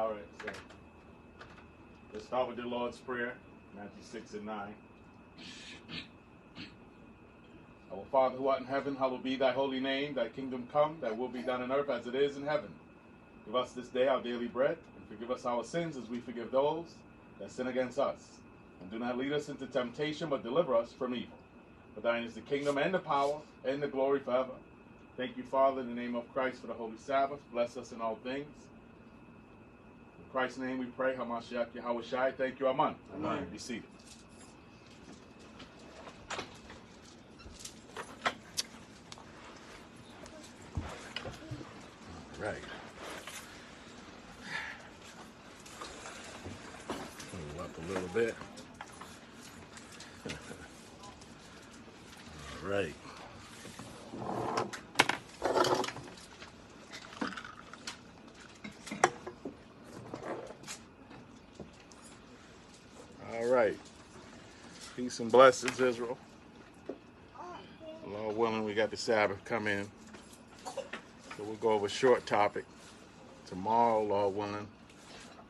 All right, so let's start with the Lord's Prayer, Matthew 6 and 9. Our Father who art in heaven, hallowed be thy holy name. Thy kingdom come, thy will be done on earth as it is in heaven. Give us this day our daily bread, and forgive us our sins as we forgive those that sin against us. And do not lead us into temptation, but deliver us from evil. For thine is the kingdom and the power and the glory forever. Thank you, Father, in the name of Christ for the Holy Sabbath. Bless us in all things. In Christ's name we pray. Hamashiach Yahweh Shai. Thank you, Amen. Amen. Be seated. All right. Move up a little bit. All right. All right. Peace and blessings, Israel. Lord willing, we got the Sabbath come in. So we'll go over a short topic. Tomorrow, Lord willing,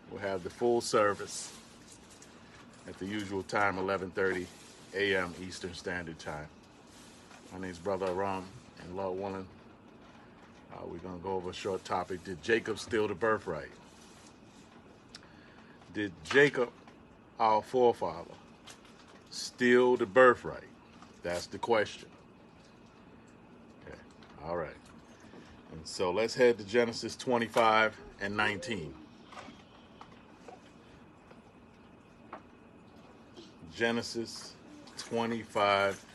we'll have the full service at the usual time, 11:30 a.m. Eastern Standard Time. My name's Brother Aram, and Lord willing, we're going to go over a short topic. Did Jacob steal the birthright? Did Jacob, our forefather, steal the birthright? That's the question. Okay, all right. And so let's head to Genesis 25 and 19. Genesis 25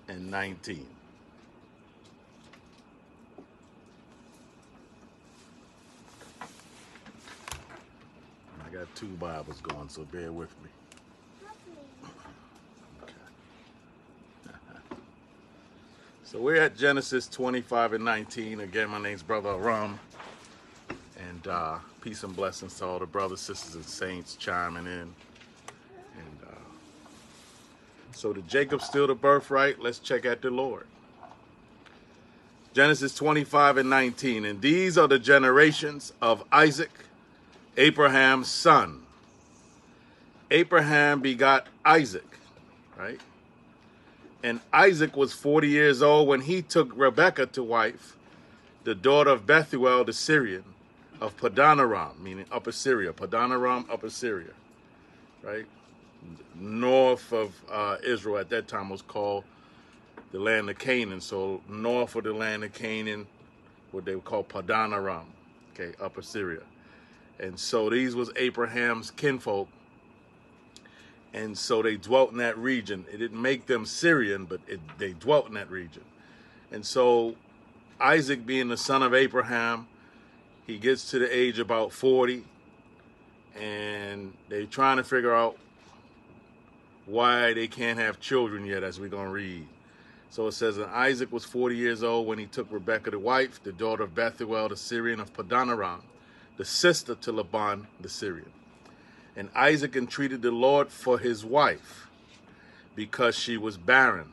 and 19. I got two Bibles going, so bear with me. So we're at Genesis 25 and 19. Again, my name's Brother Aram. And peace and blessings to all the brothers, sisters, and saints chiming in. And so did Jacob steal the birthright? Let's check out the Lord. Genesis 25 and 19. And these are the generations of Isaac, Abraham's son. Abraham begot Isaac, right? And Isaac was 40 years old when he took Rebekah to wife, the daughter of Bethuel the Syrian of Padanaram, meaning Upper Syria. Padanaram, Upper Syria, right? North of Israel at that time was called the land of Canaan. So north of the land of Canaan, what they would call Padanaram, okay, Upper Syria. And so these was Abraham's kinfolk. And so they dwelt in that region. It didn't make them Syrian, but they dwelt in that region. And so Isaac, being the son of Abraham, he gets to the age about 40. And they're trying to figure out why they can't have children yet, as we're going to read. So it says, and Isaac was 40 years old when he took Rebekah to wife, the daughter of Bethuel the Syrian of Padanaram, the sister to Laban the Syrian. And Isaac entreated the Lord for his wife because she was barren,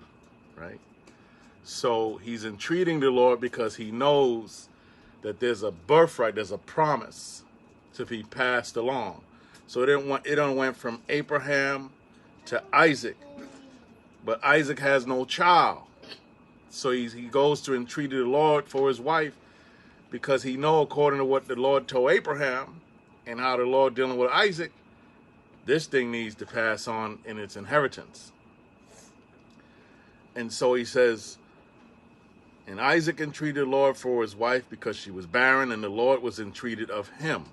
right? So he's entreating the Lord because he knows that there's a birthright, there's a promise to be passed along. So it went from Abraham to Isaac, but Isaac has no child. So he goes to entreat the Lord for his wife because he knows, according to what the Lord told Abraham and how the Lord dealing with Isaac, this thing needs to pass on in its inheritance. And so he says, and Isaac entreated the Lord for his wife because she was barren, and the Lord was entreated of him.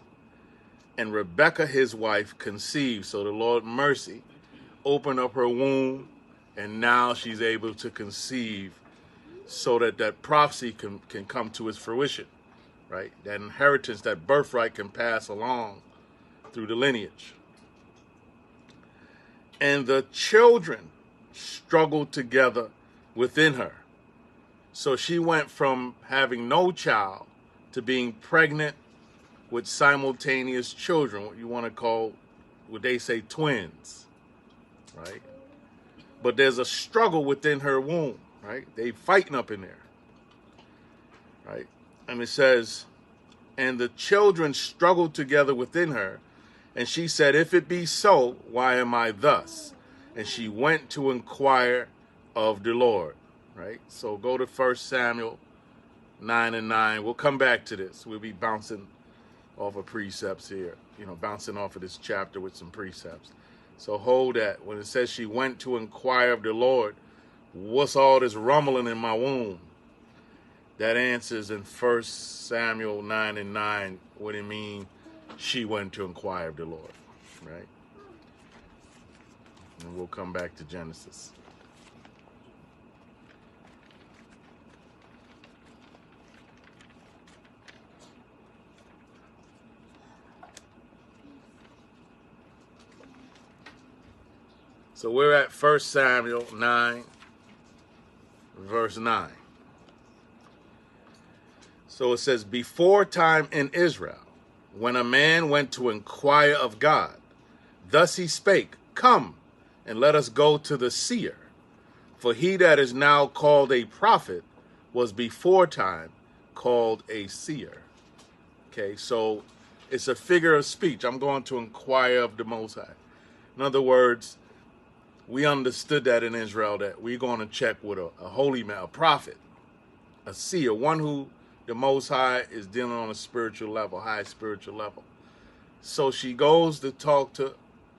And Rebekah, his wife, conceived. So the Lord mercy opened up her womb, and now she's able to conceive so that that prophecy can come to its fruition, right? That inheritance, that birthright can pass along through the lineage. And the children struggled together within her. So she went from having no child to being pregnant with simultaneous children, what you want to call, what they say, twins, right? But there's a struggle within her womb, right? They fighting up in there, right? And it says, and the children struggled together within her. And she said, if it be so, why am I thus? And she went to inquire of the Lord. Right? So go to 1 Samuel 9 and 9. We'll come back to this. We'll be bouncing off of precepts here. Bouncing off of this chapter with some precepts. So hold that. When it says she went to inquire of the Lord, what's all this rumbling in my womb? That answers in 1 Samuel 9 and 9 what it means she went to inquire of the Lord, right? And we'll come back to Genesis. So we're at 1 Samuel 9, verse 9. So it says, before time in Israel, when a man went to inquire of God, thus he spake, come, and let us go to the seer. For he that is now called a prophet was before time called a seer. Okay, so it's a figure of speech. I'm going to inquire of the Most High. In other words, we understood that in Israel, that we're going to check with a holy man, a prophet, a seer, one who the Most High is dealing on a spiritual level, high spiritual level. So she goes to talk to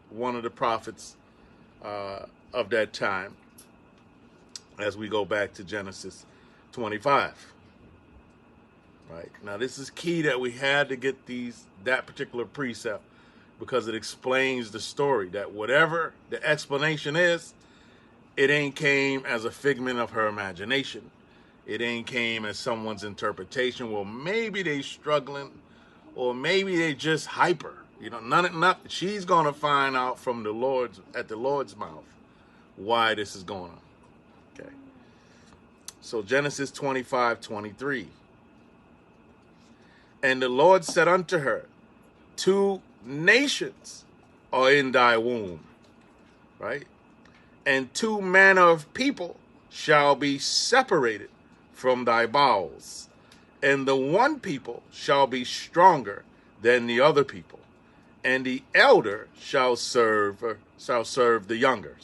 one of the prophets of that time as we go back to Genesis 25. Right? Now, this is key that we had to get that particular precept, because it explains the story, that whatever the explanation is, it ain't came as a figment of her imagination. It ain't came as someone's interpretation. Well, maybe they struggling, or maybe they just hyper. Nothing. She's going to find out from the Lord's mouth why this is going on. Okay. So Genesis 25:23. And the Lord said unto her, 2 nations are in thy womb, right? And 2 manner of people shall be separated from thy bowels, and the one people shall be stronger than the other people, and the elder shall serve the younger.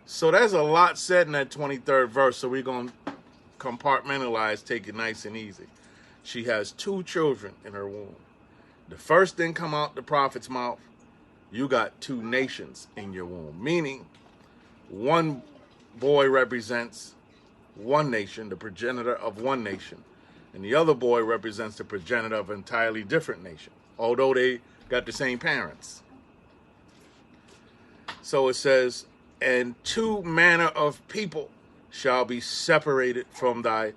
So there's a lot said in that 23rd verse, so we're going to compartmentalize, take it nice and easy. She has 2 children in her womb. The first thing come out the prophet's mouth, you got 2 nations in your womb, meaning one boy represents one nation, the progenitor of one nation, and the other boy represents the progenitor of an entirely different nation, although they got the same parents. So it says, and 2 manner of people shall be separated from thy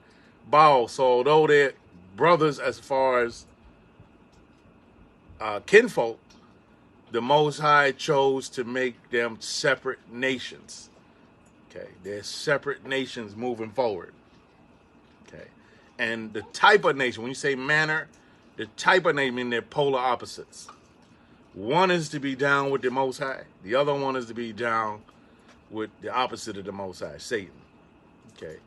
bowels. So although they're brothers as far as kinfolk, the Most High chose to make them separate nations. Okay, they're separate nations moving forward. Okay, and the type of nation, when you say manner, the type of nation, they're polar opposites. One is to be down with the Most High. The other one is to be down with the opposite of the Most High, Satan. Okay,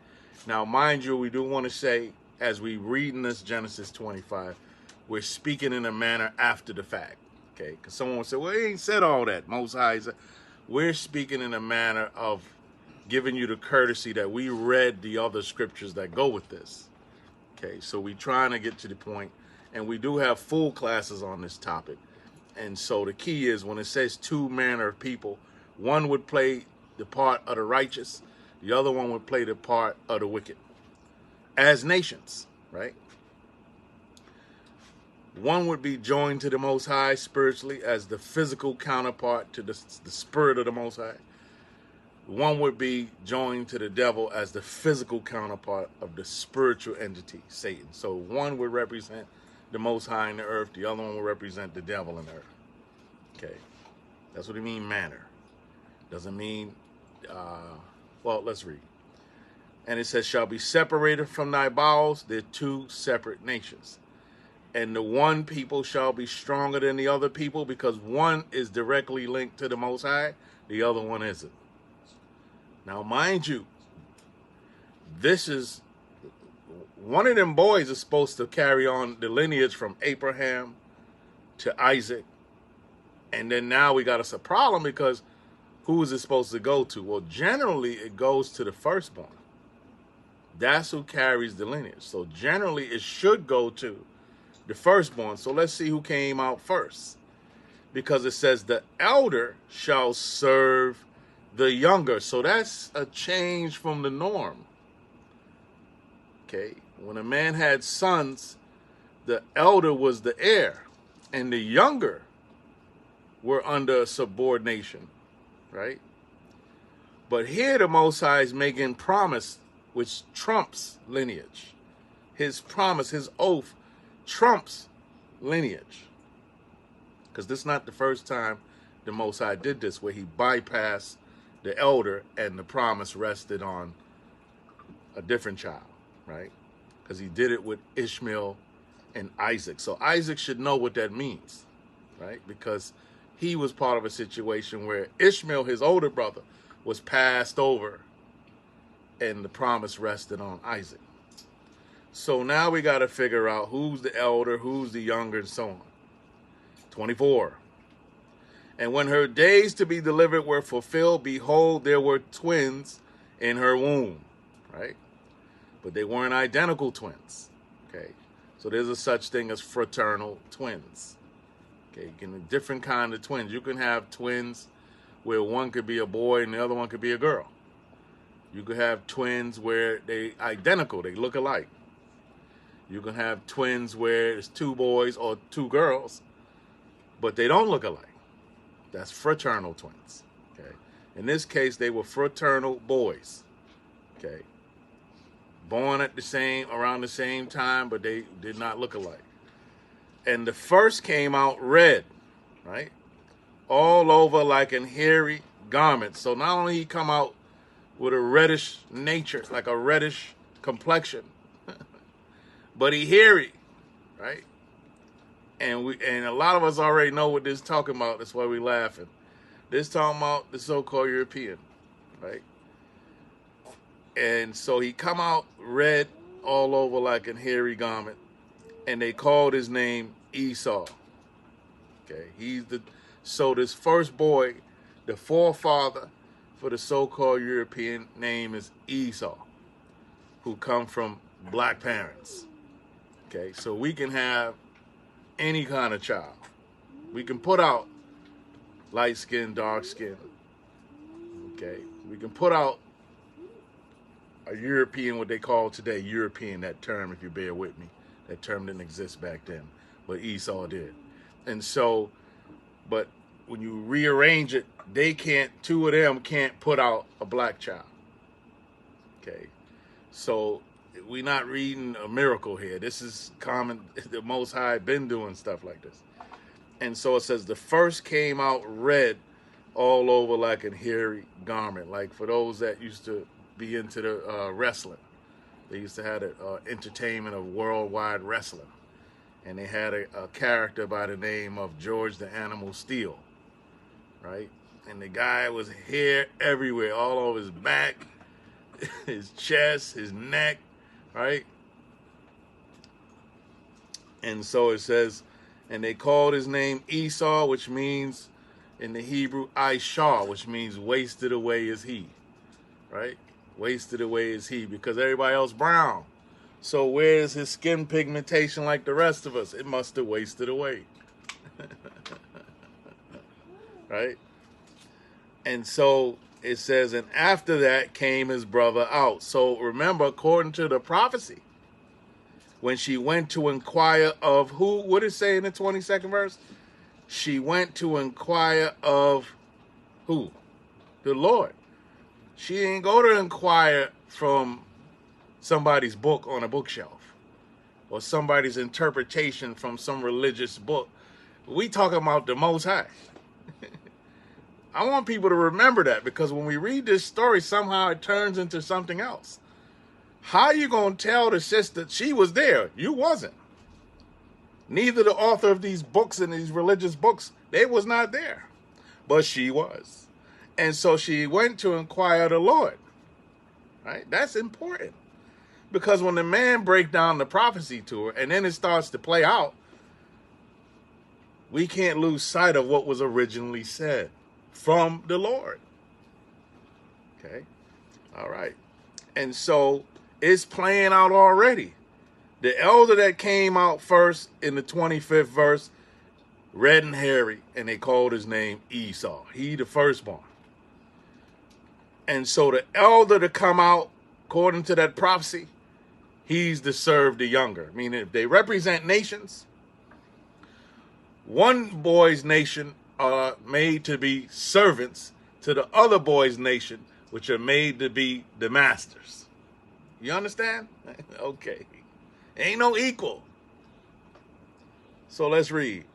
now mind you, we do want to say, as we read in this Genesis 25, we're speaking in a manner after the fact. Okay, because someone will say, well, he ain't said all that. Most High said, we're speaking in a manner of giving you the courtesy that we read the other scriptures that go with this. Okay, so we're trying to get to the point, and we do have full classes on this topic. And so the key is, when it says 2 manner of people, one would play the part of the righteous, the other one would play the part of the wicked, as nations, right? One would be joined to the Most High spiritually as the physical counterpart to the spirit of the Most High. One would be joined to the devil as the physical counterpart of the spiritual entity, Satan. So one would represent the Most High in the earth. The other one would represent the devil in the earth. Okay. That's what it means, manner. Doesn't mean, well, let's read. And it says, shall be separated from thy bowels. They're 2 separate nations. And the one people shall be stronger than the other people, because one is directly linked to the Most High, the other one isn't. Now, mind you, this is one of them boys is supposed to carry on the lineage from Abraham to Isaac. And then now we got us a problem because who is it supposed to go to? Well, generally it goes to the firstborn. That's who carries the lineage. So generally it should go to the firstborn. So let's see who came out first. Because it says the elder shall serve the younger. So that's a change from the norm. Okay. When a man had sons, the elder was the heir. And the younger were under subordination. Right? But here the Most High is making promise which trumps lineage. His promise, his oath, trumps lineage. Because this is not the first time the Most High did this, where he bypassed the elder and the promise rested on a different child, right? Because he did it with Ishmael and Isaac. So Isaac should know what that means, right? Because he was part of a situation where Ishmael, his older brother, was passed over and the promise rested on Isaac. So now we got to figure out who's the elder, who's the younger, and so on. 24. And when her days to be delivered were fulfilled, behold, there were twins in her womb, right? But they weren't identical twins, okay? So there's a such thing as fraternal twins. Okay, you can have different kind of twins. You can have twins where one could be a boy and the other one could be a girl. You could have twins where they identical, they look alike. You can have twins where it's two boys or two girls, but they don't look alike. That's fraternal twins. Okay. In this case, they were fraternal boys. Okay. Born at around the same time, but they did not look alike. And the first came out red, right? All over like an hairy garment. So not only he come out with a reddish nature, like a reddish complexion, but he hairy, right? And a lot of us already know what this is talking about. That's why we laughing. This talking about the so-called European, right? And so he come out red all over like a hairy garment, and they called his name Esau. Okay, so this first boy, the forefather for the so-called European name is Esau, who come from black parents. Okay, so we can have any kind of child. We can put out light skin, dark skin. Okay, we can put out a European, what they call today European, that term, if you bear with me. That term didn't exist back then, but Esau did. And so, but when you rearrange it, two of them can't put out a black child. Okay, so we're not reading a miracle here. This is common. The Most High been doing stuff like this. And so it says the first came out red all over like a hairy garment. Like for those that used to be into the wrestling. They used to have an entertainment of worldwide wrestling. And they had a character by the name of George the Animal Steel. Right? And the guy was hair everywhere, all over his back, his chest, his neck. Right? And so it says, and they called his name Esau, which means in the Hebrew, Ishar, which means wasted away is he. Right? Wasted away is he, because everybody else brown. So where's his skin pigmentation like the rest of us? It must have wasted away. Right? And so it says, and after that came his brother out. So remember, according to the prophecy, when she went to inquire of who, what did it say in the 22nd verse? She went to inquire of who? The Lord. She ain't go to inquire from somebody's book on a bookshelf or somebody's interpretation from some religious book. We talking about the Most High. I want people to remember that, because when we read this story, somehow it turns into something else. How you going to tell the sister she was there? You wasn't. Neither the author of these books and these religious books, they was not there. But she was. And so she went to inquire of the Lord. Right? That's important. Because when the man break down the prophecy to her and then it starts to play out, we can't lose sight of what was originally said from the Lord. Okay? All right. And so it's playing out already. The elder that came out first in the 25th verse, red and hairy, and they called his name Esau. He the firstborn. And so the elder to come out, according to that prophecy, he's to serve the younger. Meaning if they represent nations, one boy's nation are made to be servants to the other boy's nation, which are made to be the masters. You understand? Okay. Ain't no equal. So let's read.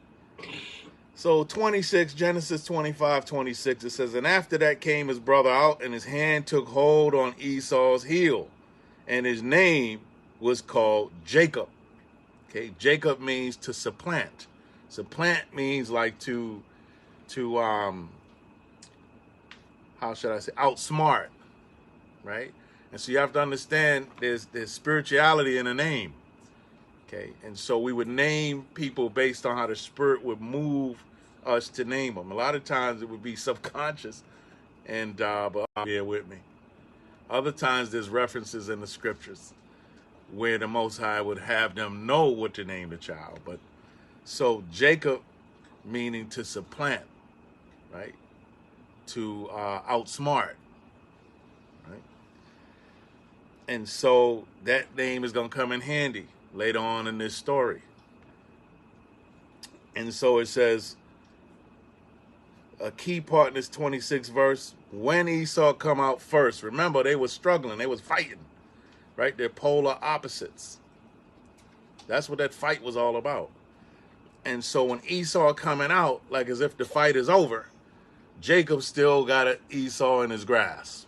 So 26, Genesis 25:26, it says, and after that came his brother out, and his hand took hold on Esau's heel, and his name was called Jacob. Okay, Jacob means to supplant. Supplant means like to how should I say, outsmart, right? And so you have to understand there's spirituality in a name. Okay, and so we would name people based on how the Spirit would move us to name them. A lot of times it would be subconscious, and but bear with me. Other times there's references in the scriptures where the Most High would have them know what to name the child. But so Jacob, meaning to supplant, right? To outsmart, right? And so that name is going to come in handy later on in this story. And so it says, a key part in this 26th verse, when Esau come out first, remember they were struggling, they was fighting, right? They're polar opposites. That's what that fight was all about. And so when Esau coming out, like as if the fight is over, Jacob still got Esau in his grasp,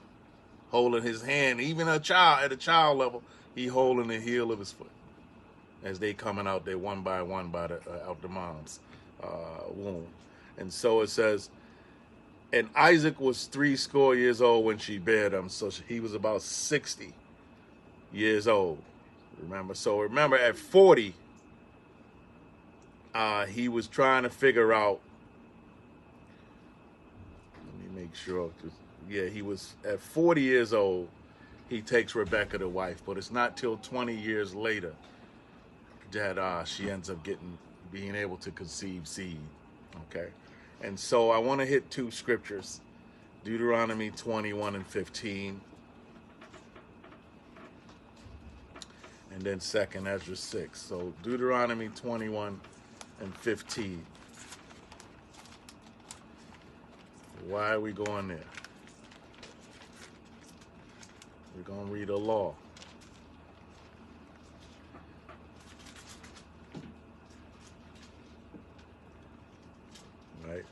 holding his hand, even at a child level, he holding the heel of his foot as they coming out there one by one by the out the mom's womb. And so it says, and Isaac was 80 years old when she bare him, so he was about 60 years old. Remember, so remember at 40, he was trying to figure out. Let me make sure. Yeah, he was at 40 years old. He takes Rebecca to wife, but it's not till 20 years later that she ends up being able to conceive seed. Okay, and so I want to hit two scriptures, Deuteronomy 21:15, and then 2nd Ezra 6. So Deuteronomy 21:15. Why are we going there? We're going to read a law. Right?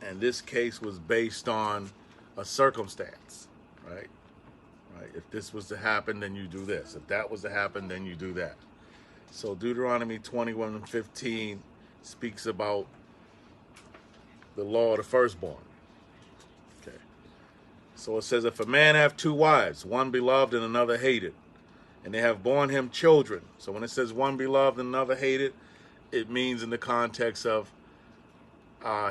And this case was based on a circumstance, right? Right? If this was to happen, then you do this. If that was to happen, then you do that. So Deuteronomy 21:15 speaks about the law of the firstborn. Okay. So it says, if a man have two wives, one beloved and another hated, and they have borne him children. So when it says one beloved and another hated, it means in the context of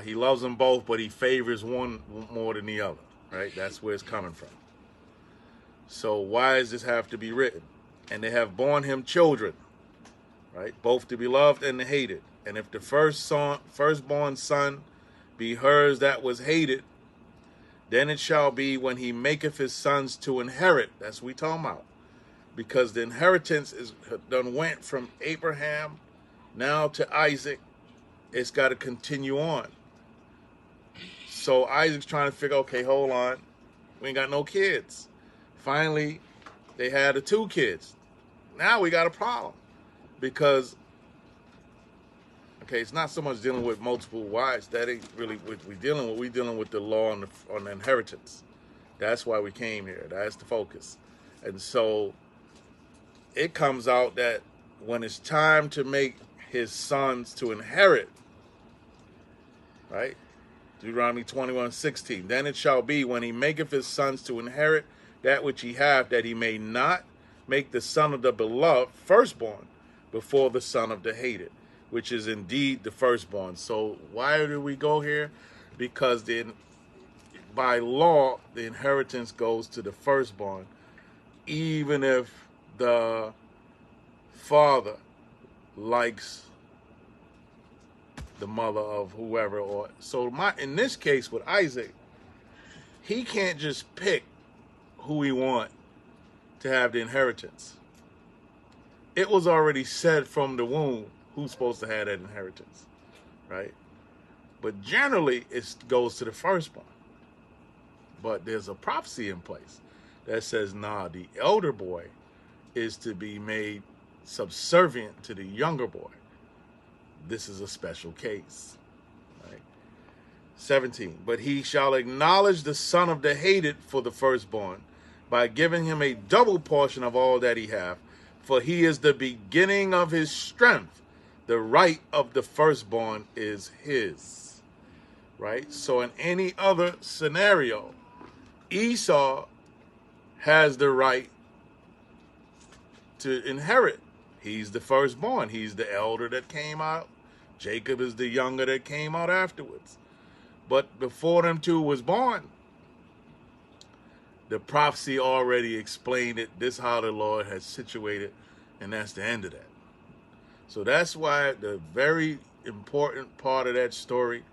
he loves them both, but he favors one more than the other, right? That's where it's coming from. So why does this have to be written? And they have borne him children, right? Both the beloved and the hated. And if the firstborn son be hers that was hated, then it shall be when he maketh his sons to inherit. That's what we talking about. Because the inheritance is done went from Abraham now to Isaac. It's got to continue on. So Isaac's trying to figure, okay, hold on. We ain't got no kids. Finally, they had the 2 kids. Now we got a problem. Because, okay, it's not so much dealing with multiple wives. That ain't really what we're dealing with. We're dealing with the law on the inheritance. That's why we came here. That's the focus. And so it comes out that when it's time to make his sons to inherit, right? Deuteronomy 21:16. Then it shall be when he maketh his sons to inherit that which he hath, that he may not make the son of the beloved firstborn before the son of the hated, which is indeed the firstborn. So why do we go here? Because then by law, the inheritance goes to the firstborn, even if the father likes the mother of whoever. Or so in this case with Isaac, he can't just pick who he want to have the inheritance. It was already said from the womb who's supposed to have that inheritance, right? But generally, it goes to the firstborn. But there's a prophecy in place that says, nah, the elder boy is to be made subservient to the younger boy. This is a special case, right? 17, but he shall acknowledge the son of the hated for the firstborn by giving him a double portion of all that he hath, for he is the beginning of his strength. The right of the firstborn is his, right? So in any other scenario, Esau has the right to inherit. He's the firstborn. He's the elder that came out. Jacob is the younger that came out afterwards. But before them two was born, the prophecy already explained it. This is how the Lord has situated, and that's the end of that. So that's why the very important part of that story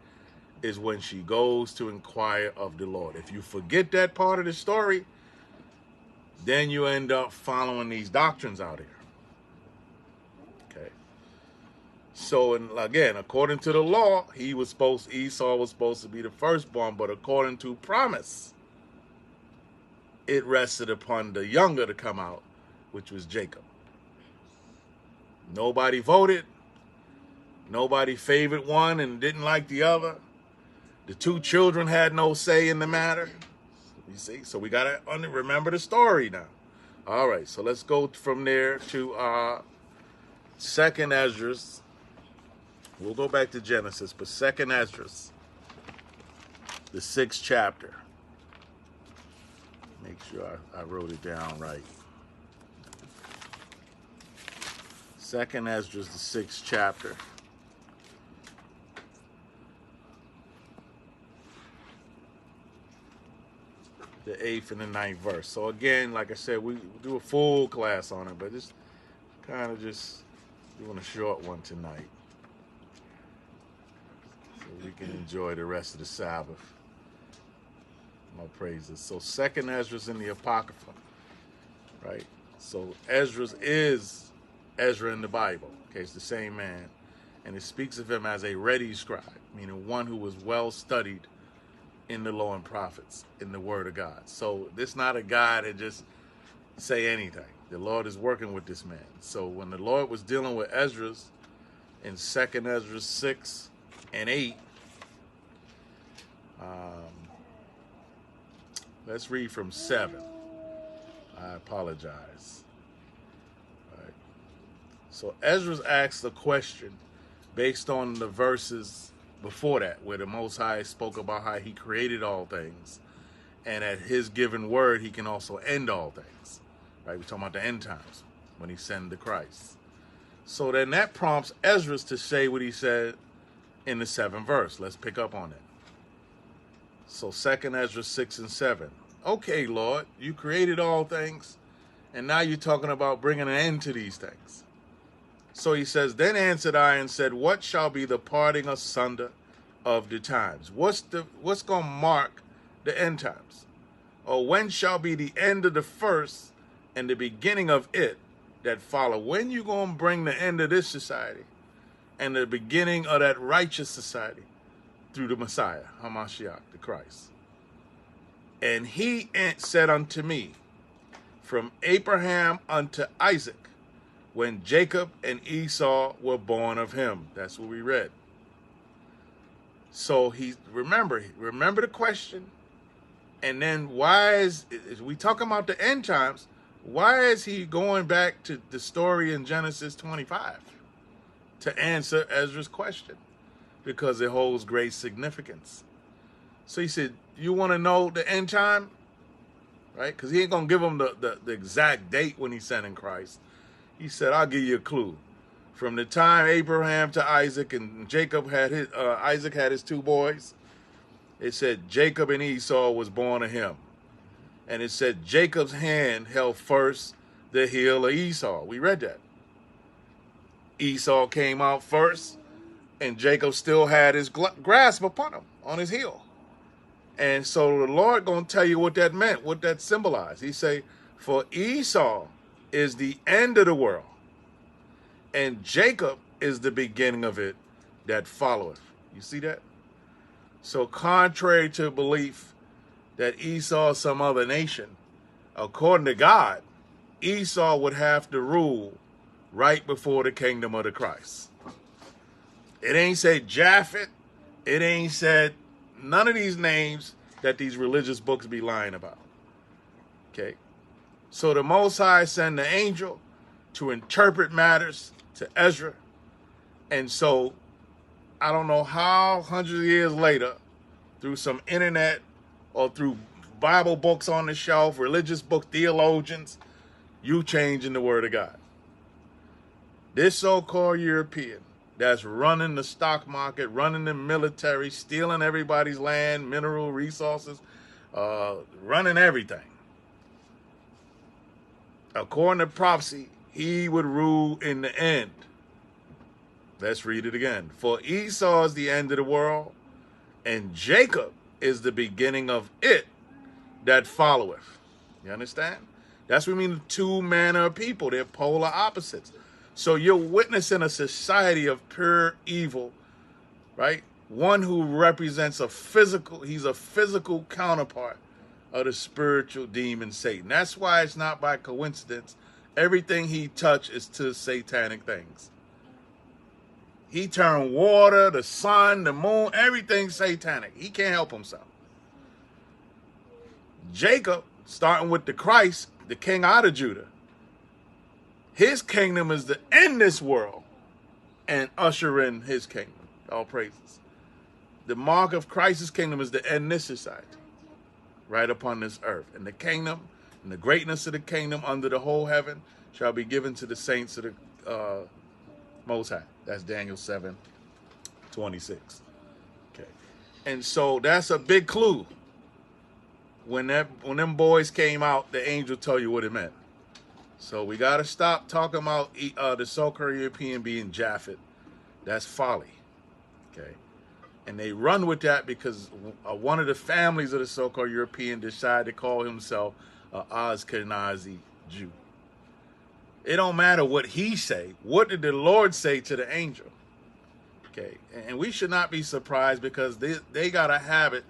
is when she goes to inquire of the Lord. If you forget that part of the story, then you end up following these doctrines out here. Okay. So, and again, according to the law, Esau was supposed to be the firstborn, but according to promise, it rested upon the younger to come out, which was Jacob. Nobody voted. Nobody favored one and didn't like the other. The two children had no say in the matter. You see? So we got to remember the story now. All right, so let's go from there to Second Esdras. We'll go back to Genesis, but Second Esdras, the 6th chapter. Make sure I wrote it down right. Second Esdras, the 6th chapter. The 8th and the 9th verse. So again, like I said, we do a full class on it, but just kind of just doing a short one tonight, so we can enjoy the rest of the Sabbath. My praises. So Second Esdras in the Apocrypha, right? So Esdras is Ezra in the Bible. Okay, it's the same man, and it speaks of him as a ready scribe, meaning one who was well studied in the law and prophets, in the word of God. So this not a guy that just say anything. The Lord is working with this man. So when the Lord was dealing with Esdras in 2nd Esdras 6 and 8, let's read from 7. I apologize. All right. So Esdras asked a question based on the verses before that, where the Most High spoke about how he created all things, and at his given word, he can also end all things. Right? We're talking about the end times, when he sent the Christ. So then that prompts Esdras to say what he said in the 7th verse. Let's pick up on it. So 2nd Esdras 6 and 7. Okay, Lord, you created all things, and now you're talking about bringing an end to these things. So he says, then answered I and said, what shall be the parting asunder of the times? What's going to mark the end times? Or when shall be the end of the first and the beginning of it that follow? When you going to bring the end of this society and the beginning of that righteous society through the Messiah, Hamashiach, the Christ? And he said unto me, from Abraham unto Isaac, when Jacob and Esau were born of him. That's what we read. So remember the question. And then why is we talking about the end times? Why is he going back to the story in Genesis 25 to answer Ezra's question? Because it holds great significance. So he said, you want to know the end time? right? Because he ain't going to give him the exact date when he's sending Christ. He said, I'll give you a clue. From the time Abraham to Isaac and Jacob had Isaac had his 2 boys, it said Jacob and Esau was born of him. And it said Jacob's hand held first the heel of Esau. We read that. Esau came out first, and Jacob still had his grasp upon him, on his heel. And so the Lord going to tell you what that meant, what that symbolized. He say, for Esau is the end of the world, and Jacob is the beginning of it that followeth. You see that? So contrary to belief that Esau is some other nation, according to God, Esau would have to rule right before the kingdom of the Christ. It ain't said Japhet. It ain't said none of these names that these religious books be lying about. Okay? So the Most High sent the angel to interpret matters to Ezra. And so, I don't know how hundreds of years later, through some internet or through Bible books on the shelf, religious book theologians, you changing the word of God. This so-called European that's running the stock market, running the military, stealing everybody's land, mineral resources, running everything. According to prophecy, he would rule in the end. Let's read it again. For Esau is the end of the world, and Jacob is the beginning of it that followeth. You understand? That's what we mean, 2 manner of people. They're polar opposites. So you're witnessing a society of pure evil, right? One who represents he's a physical counterpart of the spiritual demon Satan. That's why it's not by coincidence. Everything he touched is to satanic things. He turned water, the sun, the moon, everything satanic. He can't help himself. Jacob, starting with the Christ, the king out of Judah, his kingdom is to end this world and usher in his kingdom. All praises. The mark of Christ's kingdom is to end this society right upon this earth. And the kingdom and the greatness of the kingdom under the whole heaven shall be given to the saints of the Most High. That's Daniel 7:26. Okay. And so that's a big clue. When them boys came out, the angel told you what it meant. So we got to stop talking about the so-called European being Japhet. That's folly. Okay. And they run with that because one of the families of the so-called European decided to call himself an Ashkenazi Jew. It don't matter what he say. What did the Lord say to the angel? Okay. And we should not be surprised because they got a habit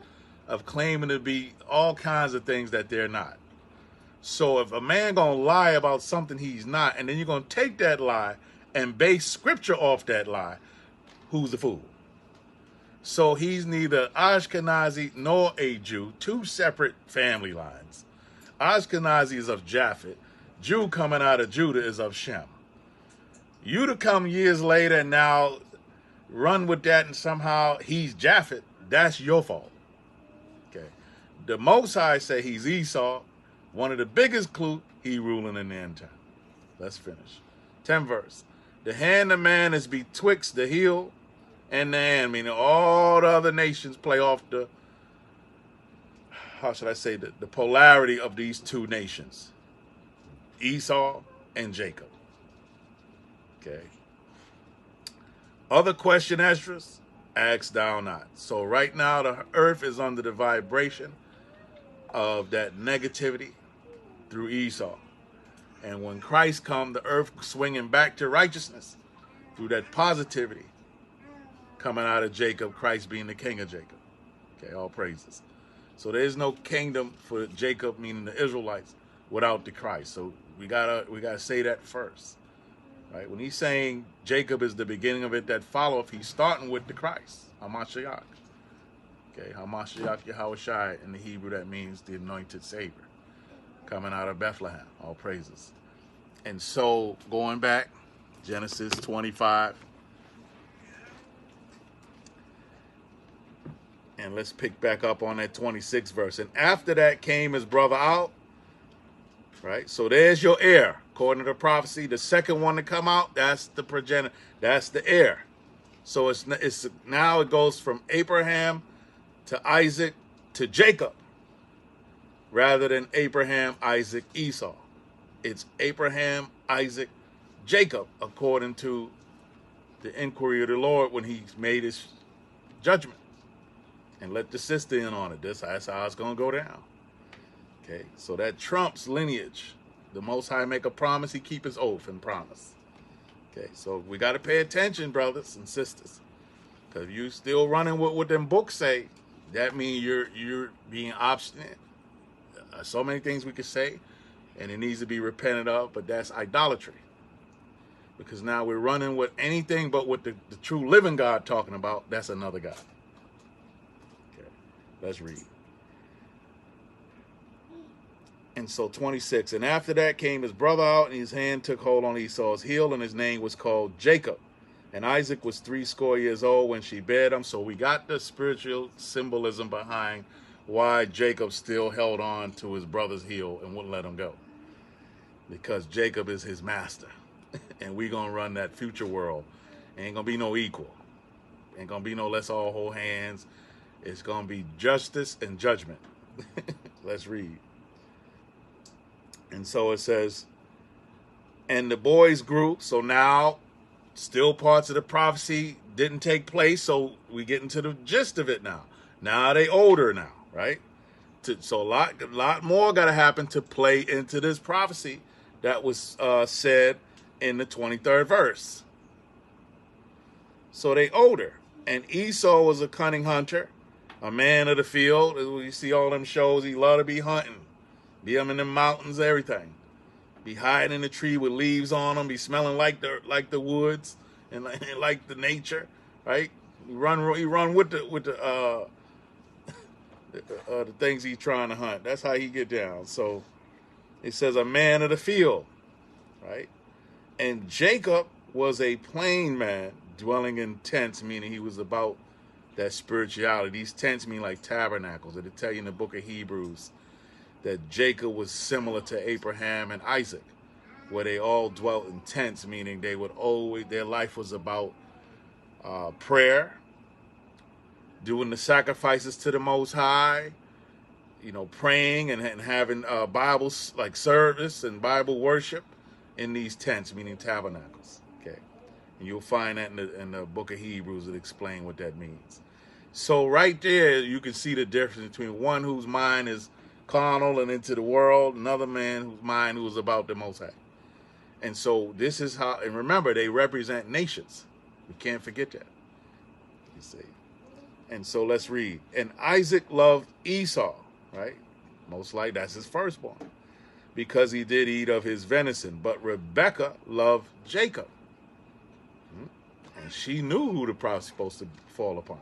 of claiming to be all kinds of things that they're not. So if a man gonna lie about something he's not, and then you're gonna take that lie and base scripture off that lie, who's the fool? So he's neither Ashkenazi nor a Jew, 2 separate family lines. Ashkenazi is of Japhet. Jew coming out of Judah is of Shem. You to come years later and now run with that and somehow he's Japhet, that's your fault. Okay. The Most High say he's Esau. One of the biggest clues, he ruling in the end time. Let's finish. 10th verse. The hand of man is betwixt the heel and the hand, meaning all the other nations play off the, how should I say, the polarity of these 2 nations. Esau and Jacob. Okay. Other question, Esdras? Ask thou not. So right now the earth is under the vibration of that negativity through Esau. And when Christ come, the earth swinging back to righteousness through that positivity coming out of Jacob, Christ being the king of Jacob. Okay, all praises. So there is no kingdom for Jacob, meaning the Israelites, without the Christ. So we gotta say that first. Right? When he's saying Jacob is the beginning of it that followeth, he's starting with the Christ, Hamashiach. Okay, Hamashiach Yahushai in the Hebrew, that means the anointed Savior, coming out of Bethlehem. All praises. And so, going back, Genesis 25. And let's pick back up on that 26th verse. And after that came his brother out right? So there's your heir. According to the prophecy, the second one to come out, that's the progenitor, that's the heir. So it's now it goes from Abraham to Isaac to Jacob, rather than Abraham, Isaac, Esau. It's Abraham, Isaac, Jacob, according to the inquiry of the Lord when he made his judgment and let the sister in on it. That's how it's going to go down. Okay, so that trumps lineage. The Most High make a promise, he keep his oath and promise. Okay, so we got to pay attention, brothers and sisters, because you still running with what them books say. That means you're being obstinate. So many things we could say, and it needs to be repented of, but that's idolatry. Because now we're running with anything but what the true living God talking about. That's another God. Okay, let's read. And so 26, and after that came his brother out, and his hand took hold on Esau's heel, and his name was called Jacob. And Isaac was 80 years old when she bare him. So we got the spiritual symbolism behind why Jacob still held on to his brother's heel and wouldn't let him go. Because Jacob is his master. And we're going to run that future world. Ain't going to be no equal. Ain't going to be no let's all hold hands. It's going to be justice and judgment. Let's read. And so it says, and the boys grew. So now, still parts of the prophecy didn't take place. So we get into the gist of it now. Now they older now, right? So a lot more got to happen to play into this prophecy that was said in the 23rd verse. So they older. And Esau was a cunning hunter, a man of the field. You see all them shows, he loved to be hunting. Be them in the mountains, everything. Be hiding in the tree with leaves on them. Be smelling like the woods and like the nature, right? He run with the things he's trying to hunt. That's how he get down. So it says a man of the field, right? And Jacob was a plain man, dwelling in tents, meaning he was about that spirituality. These tents mean like tabernacles. It'll tell you in the book of Hebrews that Jacob was similar to Abraham and Isaac, where they all dwelt in tents, meaning they would always, their life was about prayer, doing the sacrifices to the Most High, praying and having Bible like service and Bible worship in these tents, meaning tabernacles. Okay, and you'll find that in the book of Hebrews. It explains what that means. So right there, you can see the difference between one whose mind is carnal and into the world, another man whose mind who is about the Most High. And so this is how, and remember, they represent nations. We can't forget that. You see. And so let's read. And Isaac loved Esau, right? Most likely that's his firstborn, because he did eat of his venison. But Rebekah loved Jacob. And she knew who the prophet was supposed to fall upon.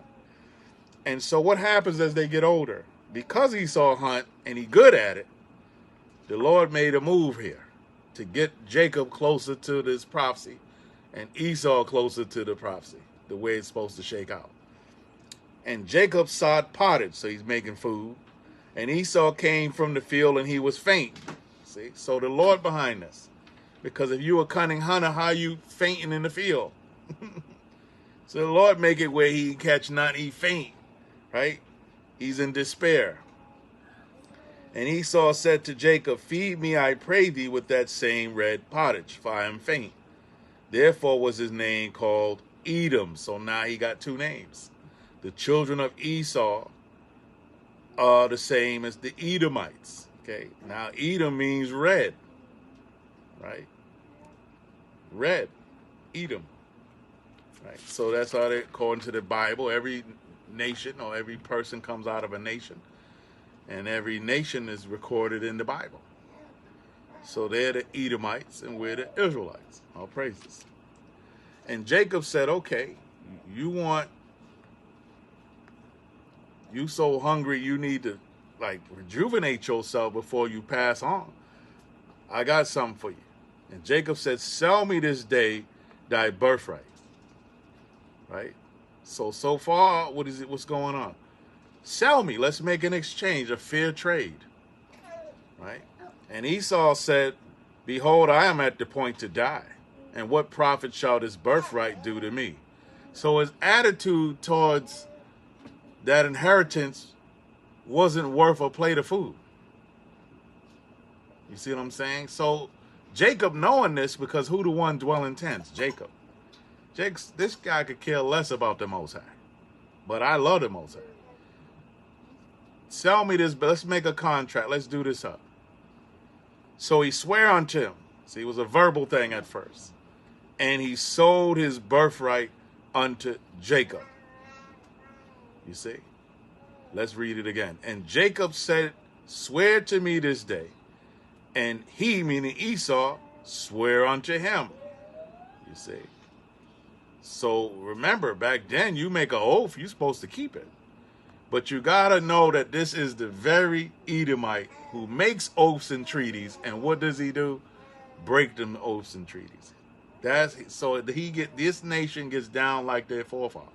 And so what happens as they get older? Because Esau hunt and he good at it, the Lord made a move here to get Jacob closer to this prophecy and Esau closer to the prophecy, the way it's supposed to shake out. And Jacob sought pottage, so he's making food. And Esau came from the field and he was faint. See, so the Lord behind this. Because if you a cunning hunter, how you fainting in the field? So the Lord make it where he catch none, he faint, right? He's in despair. And Esau said to Jacob, feed me, I pray thee, with that same red pottage, for I am faint. Therefore was his name called Edom. So now he got two names. The children of Esau are the same as the Edomites. Okay, now Edom means red, right? Red, Edom. Right. So that's how they, according to the Bible, every nation or every person comes out of a nation, and every nation is recorded in the Bible. So they're the Edomites and we're the Israelites. All praises. And Jacob said, okay, you so hungry you need to like rejuvenate yourself before you pass on. I got something for you. And Jacob said, sell me this day thy birthright. Right? So far, what's going on? Sell me. Let's make an exchange, a fair trade. Right? And Esau said, behold, I am at the point to die, and what profit shall this birthright do to me? So his attitude towards that inheritance wasn't worth a plate of food. You see what I'm saying? So Jacob knowing this, because who the one dwell in tents? Jacob. This guy could care less about the Most High. But I love the Most High. Sell me this, but let's make a contract. Let's do this up. So he swore unto him. See, it was a verbal thing at first. And he sold his birthright unto Jacob. You see? Let's read it again. And Jacob said, swear to me this day. And he, meaning Esau, swear unto him. You see? So remember, back then, you make an oath, you're supposed to keep it. But you got to know that this is the very Edomite who makes oaths and treaties. And what does he do? Break them oaths and treaties. So this nation gets down like their forefathers.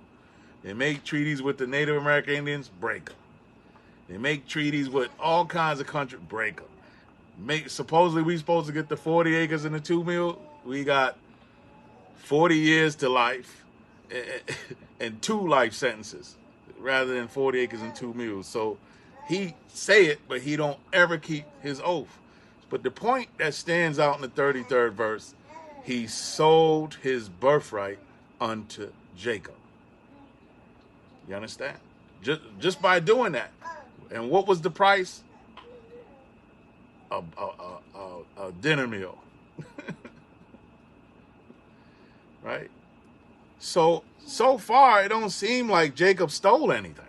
They make treaties with the Native American Indians, break them. They make treaties with all kinds of countries, break them. Supposedly we supposed to get the 40 acres and the 2 mil. We got 40 years to life and 2 life sentences rather than 40 acres and 2 mules. So he say it, but he don't ever keep his oath. But the point that stands out in the 33rd verse, he sold his birthright unto Jacob. You understand? Just by doing that. And what was the price? A dinner meal. Right? So far, it don't seem like Jacob stole anything.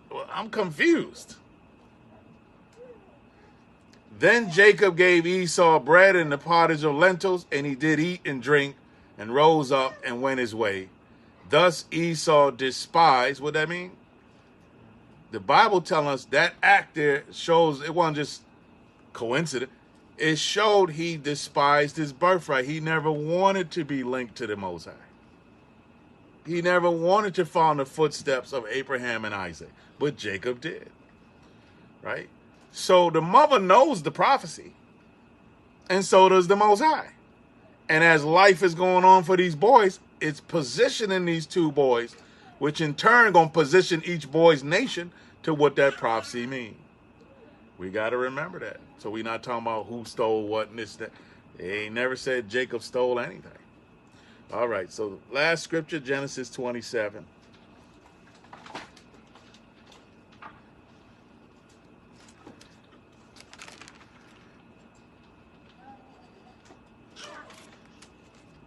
Well, I'm confused. Then Jacob gave Esau bread and the pottage of lentils, and he did eat and drink, and rose up and went his way. Thus Esau despised. What that mean? The Bible telling us that act there shows it wasn't just coincidence. It showed he despised his birthright. He never wanted to be linked to the Most High. He never wanted to follow in the footsteps of Abraham and Isaac, but Jacob did. Right? So the mother knows the prophecy, and so does the Most High. And as life is going on for these boys, it's positioning these 2 boys, which in turn going to position each boy's nation to what that prophecy means. We got to remember that. So we're not talking about who stole what and this, that. They ain't never said Jacob stole anything. All right, so last scripture, Genesis 27.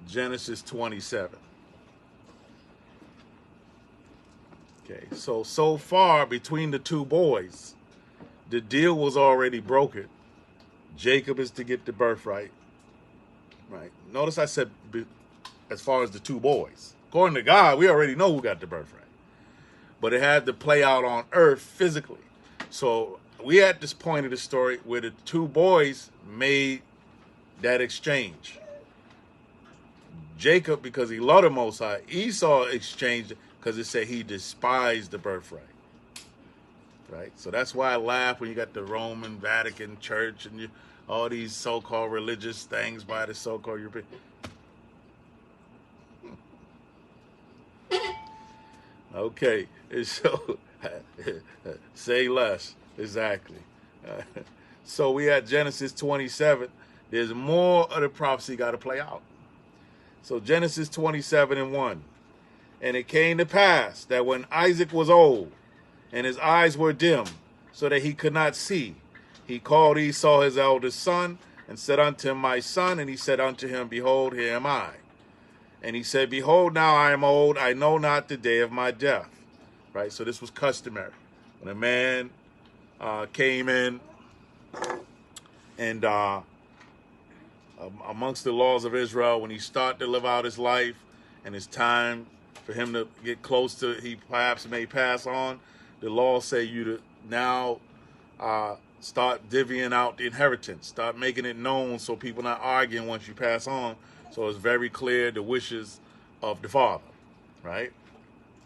Genesis 27. Okay, so far between the 2 boys, the deal was already broken. Jacob is to get the birthright. Right. Notice I said as far as the 2 boys. According to God, we already know who got the birthright. But it had to play out on earth physically. So we at this point of the story where the 2 boys made that exchange. Jacob, because he loved the Most High. Esau exchanged it because it said he despised the birthright. Right? So that's why I laugh when you got the Roman Vatican Church and all these so-called religious things by the so-called European. Okay, so say less. Exactly. So we had Genesis 27. There's more of the prophecy got to play out. So Genesis 27:1. And it came to pass that when Isaac was old, and his eyes were dim, so that he could not see, he called Esau his eldest son, and said unto him, my son. And he said unto him, behold, here am I. And he said, behold, now I am old, I know not the day of my death. Right? So this was customary. When a man came in, and amongst the laws of Israel, when he started to live out his life, and it's time for him to get close to, he perhaps may pass on, the law say you to now start divvying out the inheritance, start making it known so people not arguing once you pass on. So it's very clear the wishes of the father, right?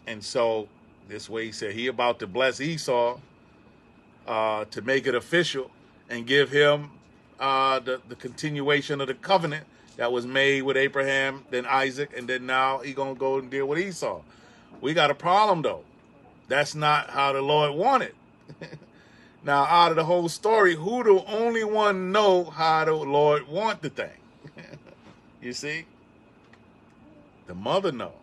And so this way he said he about to bless Esau to make it official and give him the continuation of the covenant that was made with Abraham, then Isaac, and then now he's going to go and deal with Esau. We got a problem, though. That's not how the Lord wanted. Now, out of the whole story, who the only one know how the Lord want the thing? You see? The mother know.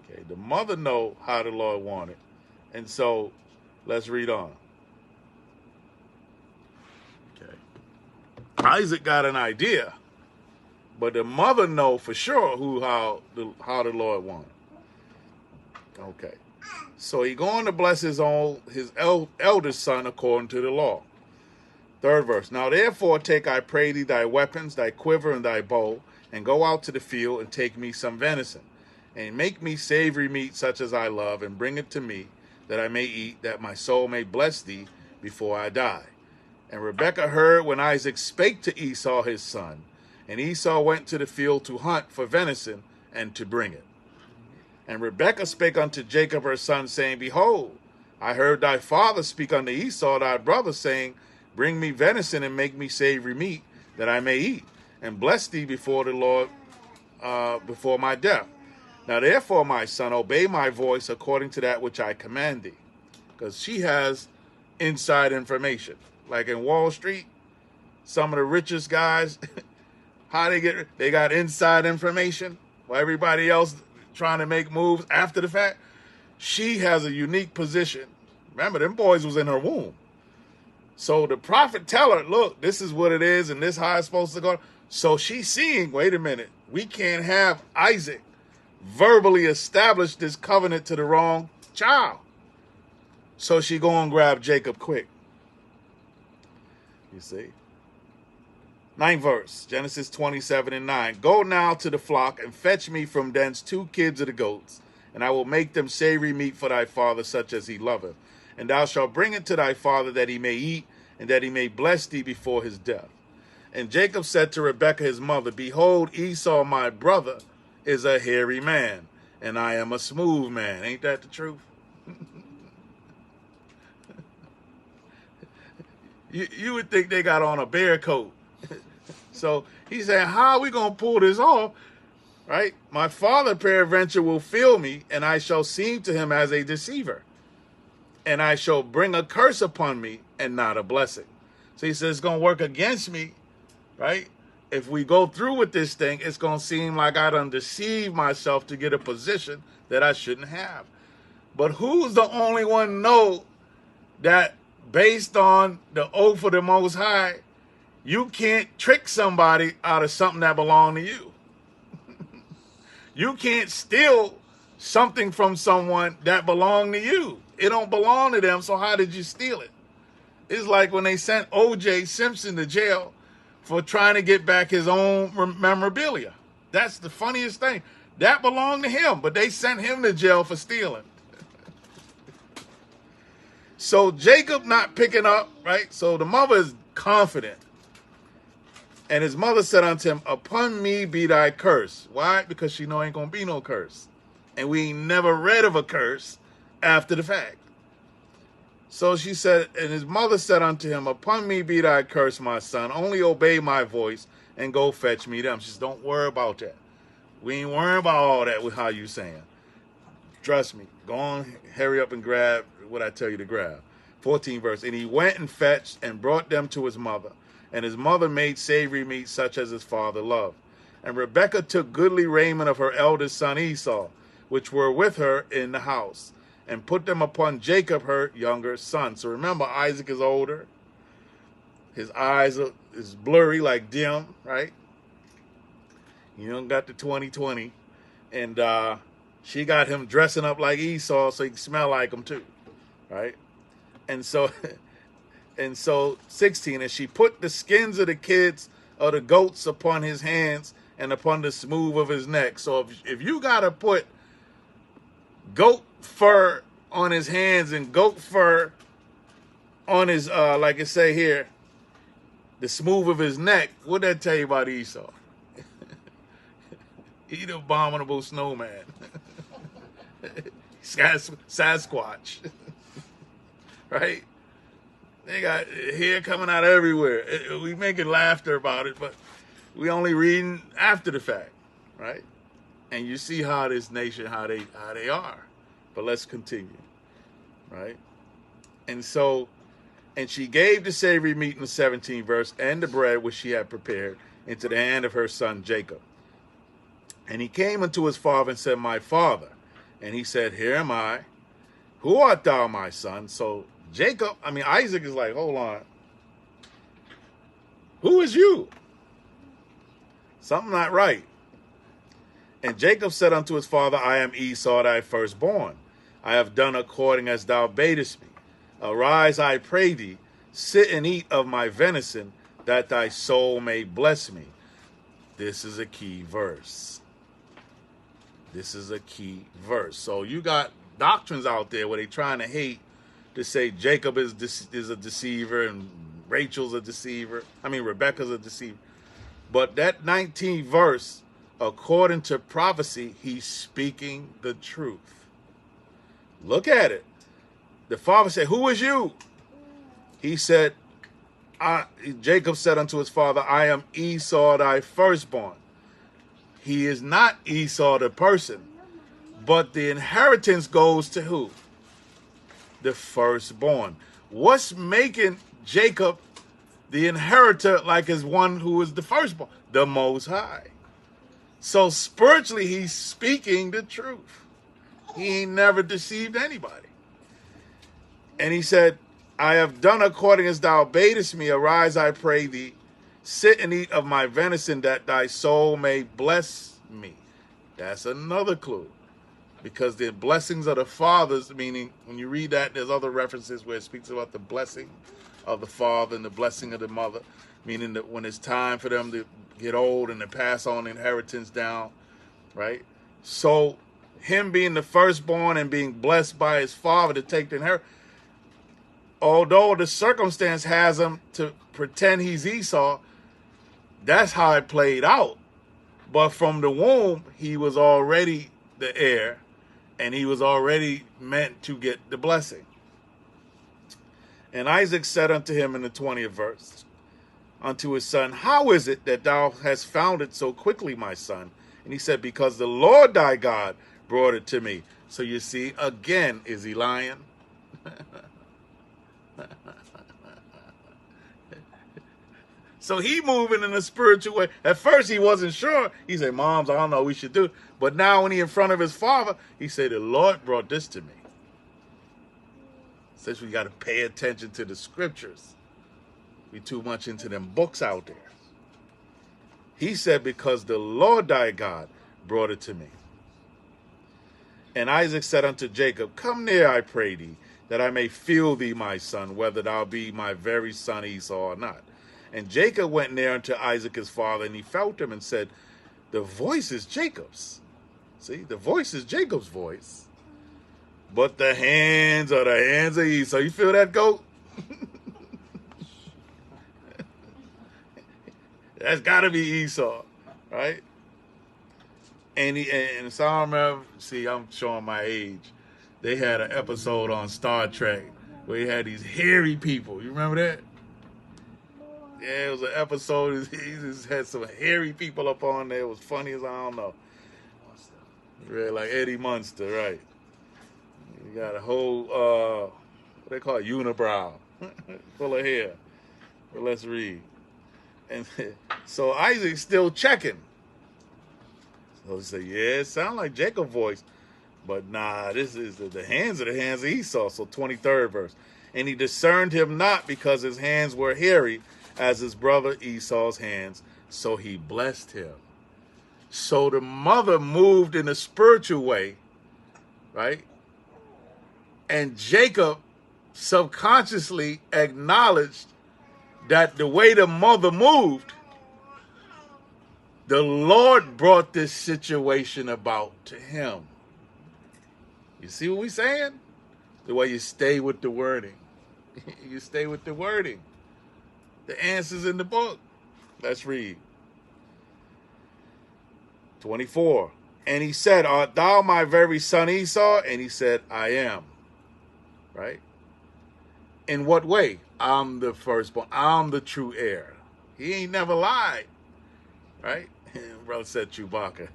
Okay, the mother know how the Lord wanted. And so, let's read on. Okay. Isaac got an idea, but the mother know for sure how the Lord wanted. Okay. So he going to bless his eldest son according to the law. 3rd verse. Now therefore take, I pray thee, thy weapons, thy quiver, and thy bow, and go out to the field, and take me some venison, and make me savory meat such as I love, and bring it to me, that I may eat, that my soul may bless thee before I die. And Rebekah heard when Isaac spake to Esau his son, and Esau went to the field to hunt for venison, and to bring it. And Rebekah spake unto Jacob her son, saying, Behold, I heard thy father speak unto Esau thy brother, saying, Bring me venison, and make me savory meat, that I may eat, and bless thee before the Lord, before my death. Now therefore, my son, obey my voice according to that which I command thee. Because she has inside information. Like in Wall Street, some of the richest guys, how they got inside information, while everybody else trying to make moves after the fact. She has a unique position. Remember, them boys was in her womb. So the prophet tell her, look, this is what it is, and this how it's supposed to go. So she's seeing, wait a minute, we can't have Isaac verbally establish this covenant to the wrong child. So she go and grab Jacob quick. You see? 9th verse, Genesis 27:9. Go now to the flock, and fetch me from thence 2 kids of the goats, and I will make them savory meat for thy father, such as he loveth. And thou shalt bring it to thy father, that he may eat, and that he may bless thee before his death. And Jacob said to Rebekah his mother, Behold, Esau my brother is a hairy man, and I am a smooth man. Ain't that the truth? You would think they got on a bear coat. So he said, how are we going to pull this off? Right? My father peradventure will feel me, and I shall seem to him as a deceiver. And I shall bring a curse upon me, and not a blessing. So he says, it's going to work against me, right? If we go through with this thing, it's going to seem like I done deceived myself to get a position that I shouldn't have. But who's the only one know that based on the oath of the Most High, you can't trick somebody out of something that belongs to you? You can't steal something from someone that belonged to you. It don't belong to them, so how did you steal it? It's like when they sent O.J. Simpson to jail for trying to get back his own memorabilia. That's the funniest thing. That belonged to him, but they sent him to jail for stealing. So Jacob not picking up, right? So the mother is confident. And his mother said unto him, Upon me be thy curse. Why? Because she know ain't going to be no curse. And we ain't never read of a curse after the fact. So she said, and his mother said unto him, Upon me be thy curse, my son. Only obey my voice and go fetch me them. She says, don't worry about that. We ain't worrying about all that with how you saying. Trust me. Go on, hurry up and grab what I tell you to grab. 14th verse. And he went and fetched and brought them to his mother. And his mother made savory meat such as his father loved. And Rebekah took goodly raiment of her eldest son Esau, which were with her in the house, and put them upon Jacob, her younger son. So remember, Isaac is older. His eyes is blurry, like dim, right? You don't got the 20/20. And she got him dressing up like Esau so he can smell like him too, right? And so 16, and she put the skins of the kids of the goats upon his hands and upon the smooth of his neck. So if you got to put goat fur on his hands and goat fur on his, like it say here, the smooth of his neck, what'd that tell you about Esau? He the abominable snowman. Sasquatch. right? They got hair coming out everywhere. We making laughter about it, but we only reading after the fact, right? And you see how this nation, how they are. But let's continue, right? And so, and she gave the savory meat in the 17th verse and the bread which she had prepared into the hand of her son Jacob. And he came unto his father and said, my father. And he said, here am I. Who art thou, my son? So Isaac is like, hold on. Who is you? Something not right. And Jacob said unto his father, I am Esau, thy firstborn. I have done according as thou badest me. Arise, I pray thee, sit and eat of my venison, that thy soul may bless me. This is a key verse. This is a key verse. So you got doctrines out there where they trying to hate, to say Jacob is a deceiver and Rachel's a deceiver. Rebecca's a deceiver. But that 19th verse, according to prophecy, he's speaking the truth. Look at it. The father said, who is you? He said, Jacob said unto his father, I am Esau, thy firstborn. He is not Esau the person, but the inheritance goes to who? The firstborn. What's making Jacob the inheritor like as one who is the firstborn? The Most High. So spiritually, he's speaking the truth. He ain't never deceived anybody. And he said, I have done according as thou badest me. Arise, I pray thee. Sit and eat of my venison, that thy soul may bless me. That's another clue. Because the blessings of the fathers, meaning when you read that, there's other references where it speaks about the blessing of the father and the blessing of the mother, meaning that when it's time for them to get old and to pass on inheritance down, right? So him being the firstborn and being blessed by his father to take the inheritance, although the circumstance has him to pretend he's Esau, that's how it played out. But from the womb, he was already the heir, and he was already meant to get the blessing. And Isaac said unto him in the 20th verse, unto his son, how is it that thou hast found it so quickly, my son? And he said, because the Lord thy God brought it to me. So you see, again, is he lying? So he moving in a spiritual way. At first he wasn't sure. He said, Moms, I don't know what we should do. But now when he in front of his father, he said, the Lord brought this to me. Says we got to pay attention to the scriptures. We too much into them books out there. He said, because the Lord thy God brought it to me. And Isaac said unto Jacob, come near, I pray thee, that I may feel thee, my son, whether thou be my very son Esau or not. And Jacob went near unto Isaac his father, and he felt him and said, the voice is Jacob's. See, the voice is Jacob's voice. But the hands are the hands of Esau. You feel that, goat? That's got to be Esau, right? And so I remember, see, I'm showing my age. They had an episode on Star Trek where he had these hairy people. You remember that? Yeah, it was an episode. He just had some hairy people up on there. It was funny as I don't know. Really like Eddie Munster, right? You got a whole, what they call it, unibrow, full of hair. But let's read. And so Isaac's still checking. So he said, yeah, it sounds like Jacob's voice. But nah, this is the hands of Esau. So 23rd verse. And he discerned him not, because his hands were hairy as his brother Esau's hands. So he blessed him. So the mother moved in a spiritual way, right? And Jacob subconsciously acknowledged that the way the mother moved, the Lord brought this situation about to him. You see what we're saying? The way you stay with the wording. You stay with the wording. The answer's in the book. Let's read. 24. And he said, art thou my very son Esau? And he said, I am. Right? In what way? I'm the firstborn. I'm the true heir. He ain't never lied, right? Brother said Chewbacca.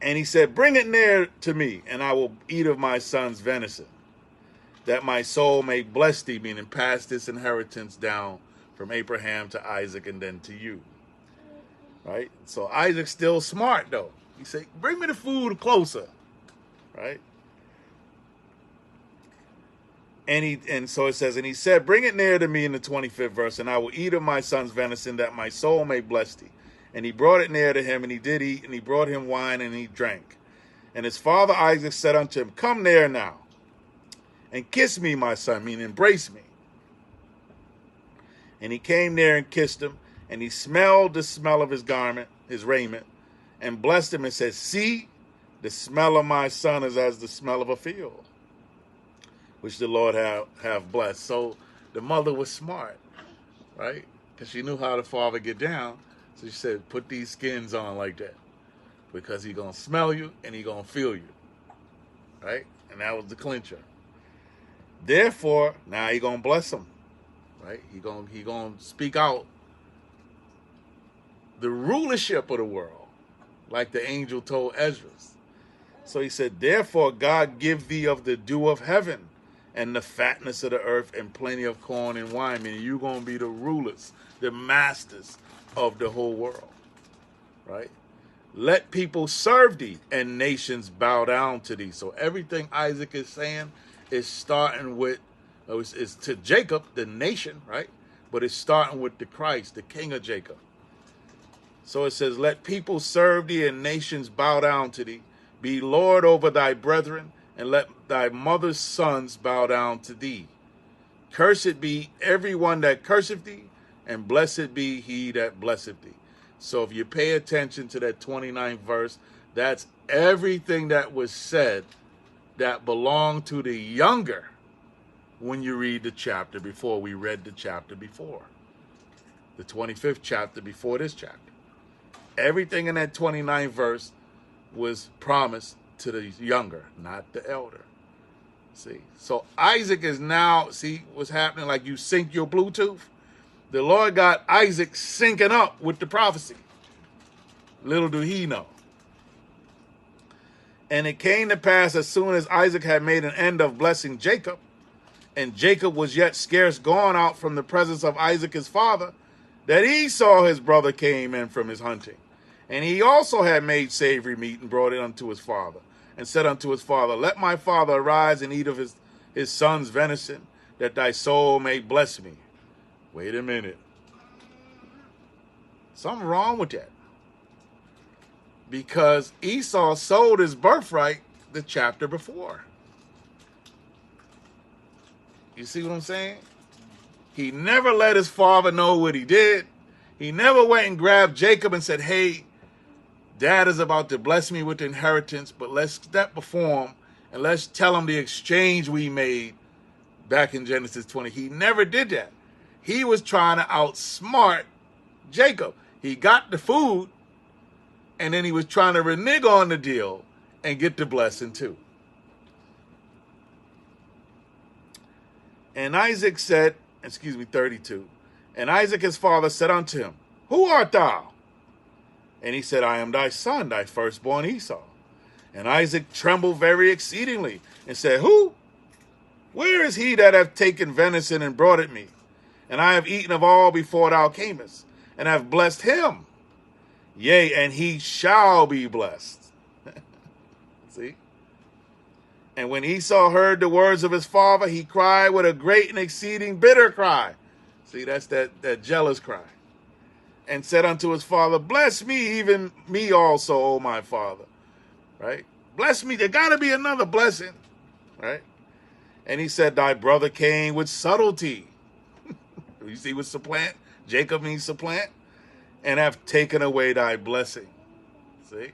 And he said, bring it near to me, and I will eat of my son's venison, that my soul may bless thee, meaning pass this inheritance down from Abraham to Isaac and then to you. Right? So Isaac's still smart, though. He said, bring me the food closer. Right? And so it says, and he said, bring it near to me in the 25th verse, and I will eat of my son's venison, that my soul may bless thee. And he brought it near to him, and he did eat, and he brought him wine, and he drank. And his father Isaac said unto him, come near now, and kiss me, my son, meaning embrace me. And he came near and kissed him, and he smelled the smell of his garment, his raiment, and blessed him and said, see, the smell of my son is as the smell of a field, which the Lord have blessed. So the mother was smart, right? Because she knew how the father get down. So she said, put these skins on like that, because he going to smell you and he going to feel you, right? And that was the clincher. Therefore, now he going to bless him, right? He going to speak out the rulership of the world, like the angel told Ezra. So he said, therefore God give thee of the dew of heaven and the fatness of the earth and plenty of corn and wine. Meaning you're going to be the rulers, the masters of the whole world, right? Let people serve thee and nations bow down to thee. So everything Isaac is saying is starting with, it's to Jacob, the nation, right? But it's starting with the Christ, the King of Jacob. So it says, let people serve thee and nations bow down to thee. Be Lord over thy brethren, and let thy mother's sons bow down to thee. Cursed be everyone that curseth thee, and blessed be he that blesseth thee. So if you pay attention to that 29th verse, that's everything that was said that belonged to the younger when you read the chapter before. We read the chapter before. The 25th chapter before this chapter. Everything in that 29th verse was promised to the younger, not the elder. See? So Isaac is now, see what's happening, like you sync your Bluetooth? The Lord got Isaac syncing up with the prophecy. Little do he know. And it came to pass as soon as Isaac had made an end of blessing Jacob, and Jacob was yet scarce gone out from the presence of Isaac his father, that Esau his brother came in from his hunting. And he also had made savory meat and brought it unto his father, and said unto his father, let my father arise and eat of his son's venison, that thy soul may bless me. Wait a minute. Something wrong with that. Because Esau sold his birthright the chapter before. You see what I'm saying? He never let his father know what he did. He never went and grabbed Jacob and said, hey, Dad is about to bless me with the inheritance, but let's step before him and let's tell him the exchange we made back in Genesis 20. He never did that. He was trying to outsmart Jacob. He got the food, and then he was trying to renege on the deal and get the blessing too. And Isaac said, 32, and Isaac his father said unto him, who art thou? And he said, I am thy son, thy firstborn Esau. And Isaac trembled very exceedingly and said, who? Where is he that hath taken venison and brought it me? And I have eaten of all before thou camest, and have blessed him. Yea, and he shall be blessed. See? And when Esau heard the words of his father, he cried with a great and exceeding bitter cry. See, that's that jealous cry. And said unto his father, bless me, even me also, O my father. Right? Bless me. There got to be another blessing. Right? And he said, thy brother came with subtlety. You see what supplant? Jacob means supplant. And have taken away thy blessing. See?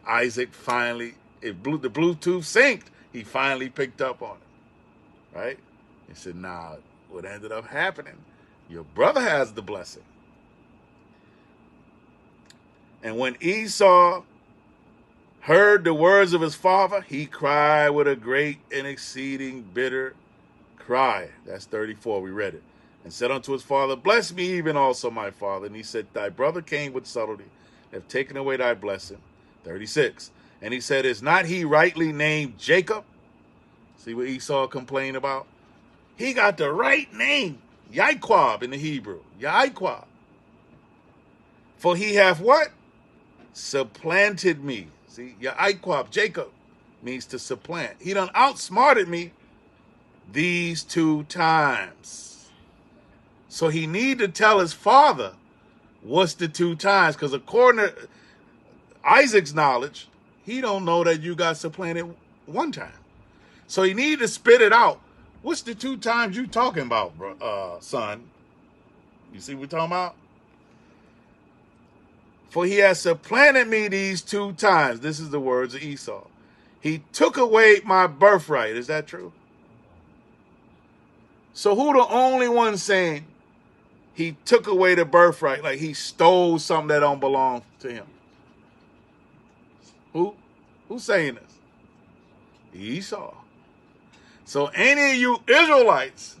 Isaac finally, the Bluetooth synced. He finally picked up on it. Right? He said, nah, what ended up happening, your brother has the blessing. And when Esau heard the words of his father, he cried with a great and exceeding bitter cry. That's 34, we read it. And said unto his father, bless me even also, my father. And he said, thy brother came with subtlety, have taken away thy blessing. 36. And he said, is not he rightly named Jacob? See what Esau complained about? He got the right name, Yaquab in the Hebrew. Yaquab. For he hath what? Supplanted me. See, Yaquab, Jacob, means to supplant. He done outsmarted me these 2 times. So he need to tell his father what's the 2 times, because according to Isaac's knowledge, he don't know that you got supplanted 1 time. So he need to spit it out. What's the 2 times you talking about, bro, son? You see what we're talking about? For he has supplanted me these 2 times. This is the words of Esau. He took away my birthright. Is that true? So who the only one saying he took away the birthright, like he stole something that don't belong to him? Who? Who's saying this? Esau. So any of you Israelites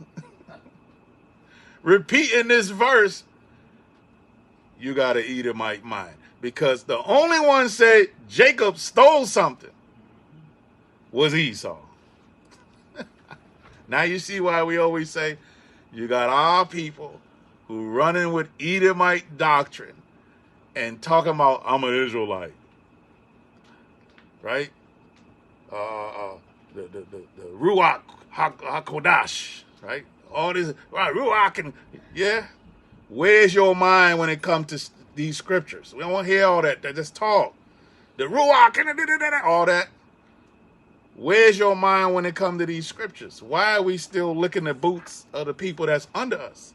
repeating this verse, you got to Edomite mind. Because the only one said Jacob stole something was Esau. Now you see why we always say you got our people who running with Edomite doctrine and talking about I'm an Israelite, right? The Ruach HaKodash, right? All this, right? Ruach and yeah. Where's your mind when it comes to these scriptures? We don't want to hear all that. Just talk. The Ruach and all that. Where's your mind when it comes to these scriptures? Why are we still licking the boots of the people that's under us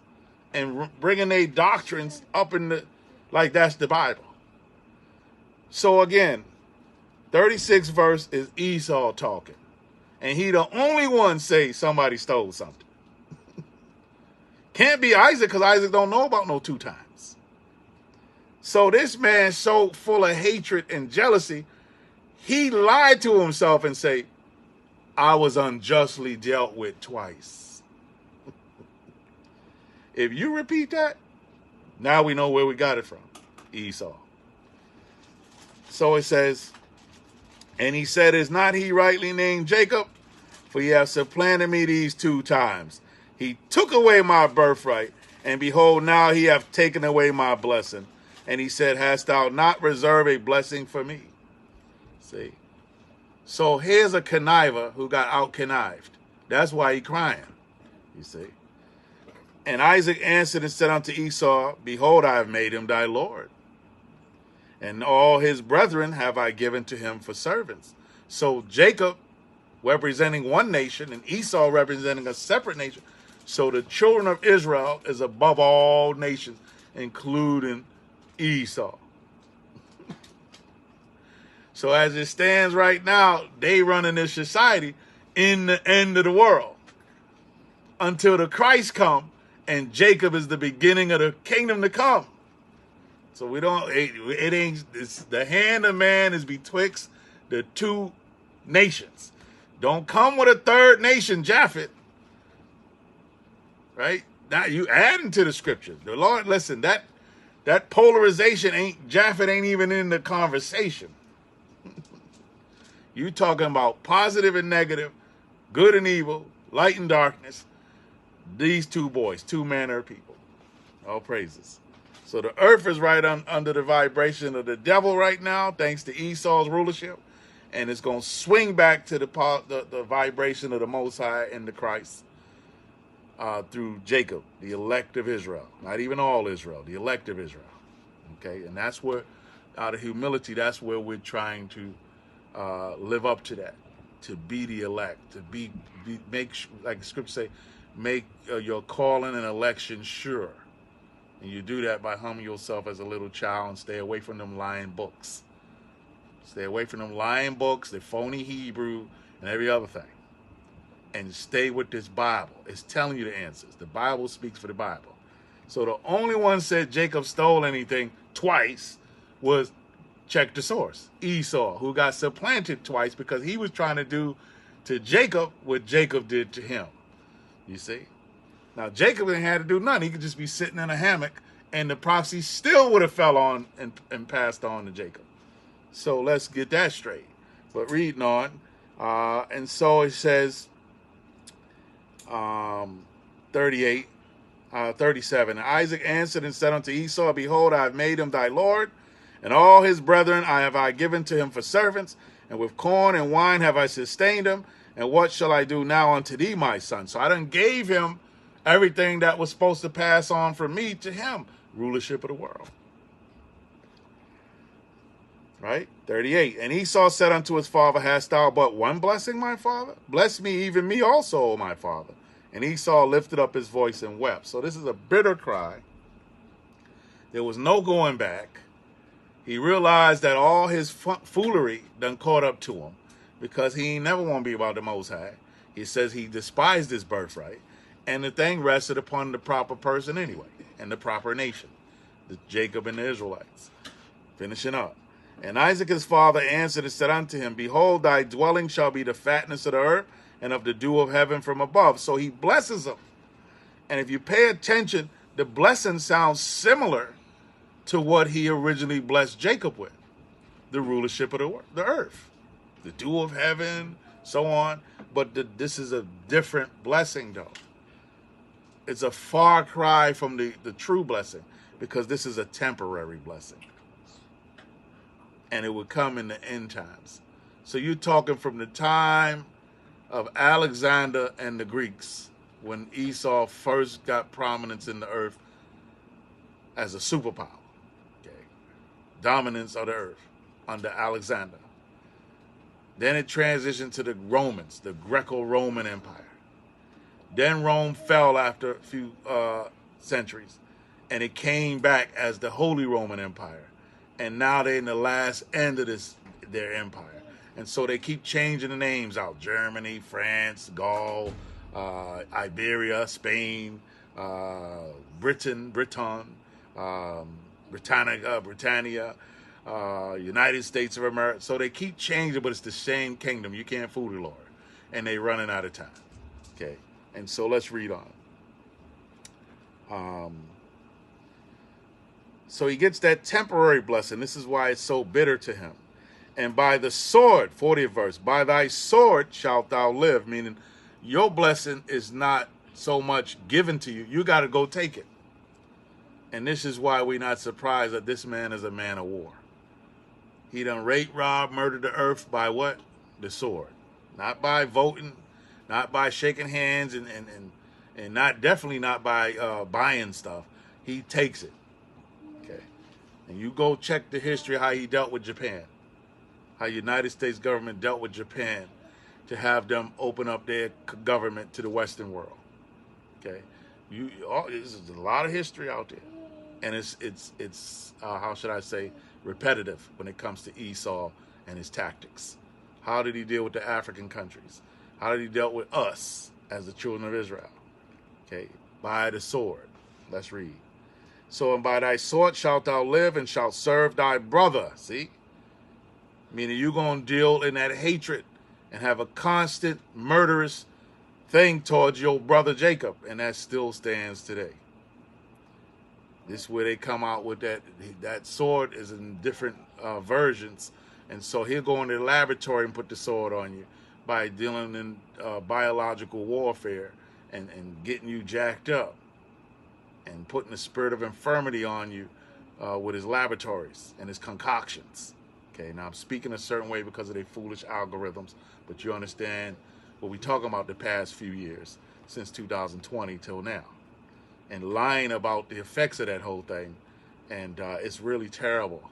and bringing their doctrines up in the, like that's the Bible? So again, 36 verse is Esau talking. And he the only one say somebody stole something. Can't be Isaac, because Isaac don't know about no 2 times. So this man so full of hatred and jealousy, he lied to himself and say, I was unjustly dealt with twice. If you repeat that, now we know where we got it from. Esau. So it says, and he said, is not he rightly named Jacob? For ye have supplanted me these 2 times. He took away my birthright, and behold, now he hath taken away my blessing. And he said, hast thou not reserved a blessing for me? See? So here's a conniver who got out-connived. That's why he crying, you see. And Isaac answered and said unto Esau, behold, I have made him thy Lord. And all his brethren have I given to him for servants. So Jacob representing one nation and Esau representing a separate nation. So the children of Israel is above all nations, including Esau. So as it stands right now, they running this society in the end of the world until the Christ come, and Jacob is the beginning of the kingdom to come. So we don't, it ain't, it's, the hand of man is betwixt the 2 nations. Don't come with a 3rd nation, Japhet. Right? Now you adding to the scripture. The Lord, listen, that polarization Japhet ain't even in the conversation. You talking about positive and negative, good and evil, light and darkness. These 2 boys, 2 manner of people. All praises. So the earth is right under the vibration of the devil right now, thanks to Esau's rulership. And it's going to swing back to the vibration of the Most High and the Christ through Jacob, the elect of Israel. Not even all Israel, the elect of Israel. Okay, and that's where, out of humility, that's where we're trying to live up to that, to be the elect, to make, like the scripture say, make your calling and election sure. And you do that by humbling yourself as a little child and stay away from them lying books. Stay away from them lying books, the phony Hebrew, and every other thing. And stay with this Bible. It's telling you the answers. The Bible speaks for the Bible. So the only one said Jacob stole anything twice was check the source. Esau, who got supplanted twice because he was trying to do to Jacob what Jacob did to him. You see? Now, Jacob didn't have to do nothing. He could just be sitting in a hammock, and the prophecy still would have fell on and passed on to Jacob. So let's get that straight. But reading on, and so it says, 37. And Isaac answered and said unto Esau, Behold, I have made him thy lord, and all his brethren have I given to him for servants, and with corn and wine have I sustained him. And what shall I do now unto thee, my son? So I done gave him everything that was supposed to pass on from me to him, rulership of the world. Right? 38. And Esau said unto his father, Hast thou but one blessing, my father? Bless me, even me also, O my father. And Esau lifted up his voice and wept. So this is a bitter cry. There was no going back. He realized that all his foolery done caught up to him, because he ain't never want to be about the Most High. He says he despised his birthright, and the thing rested upon the proper person anyway, and the proper nation, the Jacob and the Israelites. Finishing up. And Isaac his father answered and said unto him, Behold, thy dwelling shall be the fatness of the earth, and of the dew of heaven from above. So he blesses him. And if you pay attention, the blessing sounds similar to what he originally blessed Jacob with, the rulership of the earth, the dew of heaven, so on. But this is a different blessing, though. It's a far cry from the true blessing, because this is a temporary blessing. And it would come in the end times. So you're talking from the time of Alexander and the Greeks, when Esau first got prominence in the earth as a superpower. Okay. Dominance of the earth under Alexander. Then it transitioned to the Romans, the Greco-Roman Empire. Then Rome fell after a few centuries, and it came back as the Holy Roman Empire. And now they're in the last end of their empire. And so they keep changing the names out. Germany, France, Gaul, Iberia, Spain, Britain, Britannia, United States of America. So they keep changing, but it's the same kingdom. You can't fool the Lord. And they're running out of time. Okay. And so let's read on. So he gets that temporary blessing. This is why it's so bitter to him. And by the sword, 40th verse, by thy sword shalt thou live, meaning your blessing is not so much given to you. You got to go take it. And this is why we're not surprised that this man is a man of war. He done raped, robbed, murdered the earth by what? The sword. Not by voting, not by shaking hands, and definitely not by buying stuff. He takes it. Okay. And you go check the history of how he dealt with Japan. How United States government dealt with Japan to have them open up their government to the Western world. Okay. There's a lot of history out there. And it's how should I say, repetitive when it comes to Esau and his tactics. How did he deal with the African countries? How did he deal with us as the children of Israel? Okay, by the sword. Let's read. So, and by thy sword shalt thou live, and shalt serve thy brother. See? Meaning you're going to deal in that hatred and have a constant murderous thing towards your brother Jacob. And that still stands today. This is where they come out with that. That sword is in different versions. And so he'll go into the laboratory and put the sword on you by dealing in biological warfare and getting you jacked up and putting the spirit of infirmity on you with his laboratories and his concoctions. Okay, now I'm speaking a certain way because of their foolish algorithms, but you understand what we're talking about the past few years, since 2020 till now, and lying about the effects of that whole thing. And it's really terrible.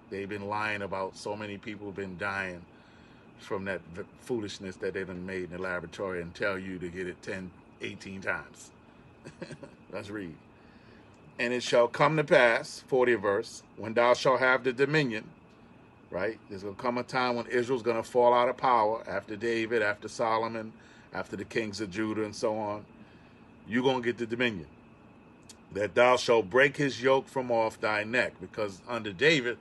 They've been lying about so many people have been dying from that foolishness that they done made in the laboratory and tell you to get it 10, 18 times. Let's read. And it shall come to pass, 40th verse, when thou shalt have the dominion, right? There's going to come a time when Israel's going to fall out of power after David, after Solomon, after the kings of Judah and so on. You're going to get the dominion. That thou shalt break his yoke from off thy neck. Because under David,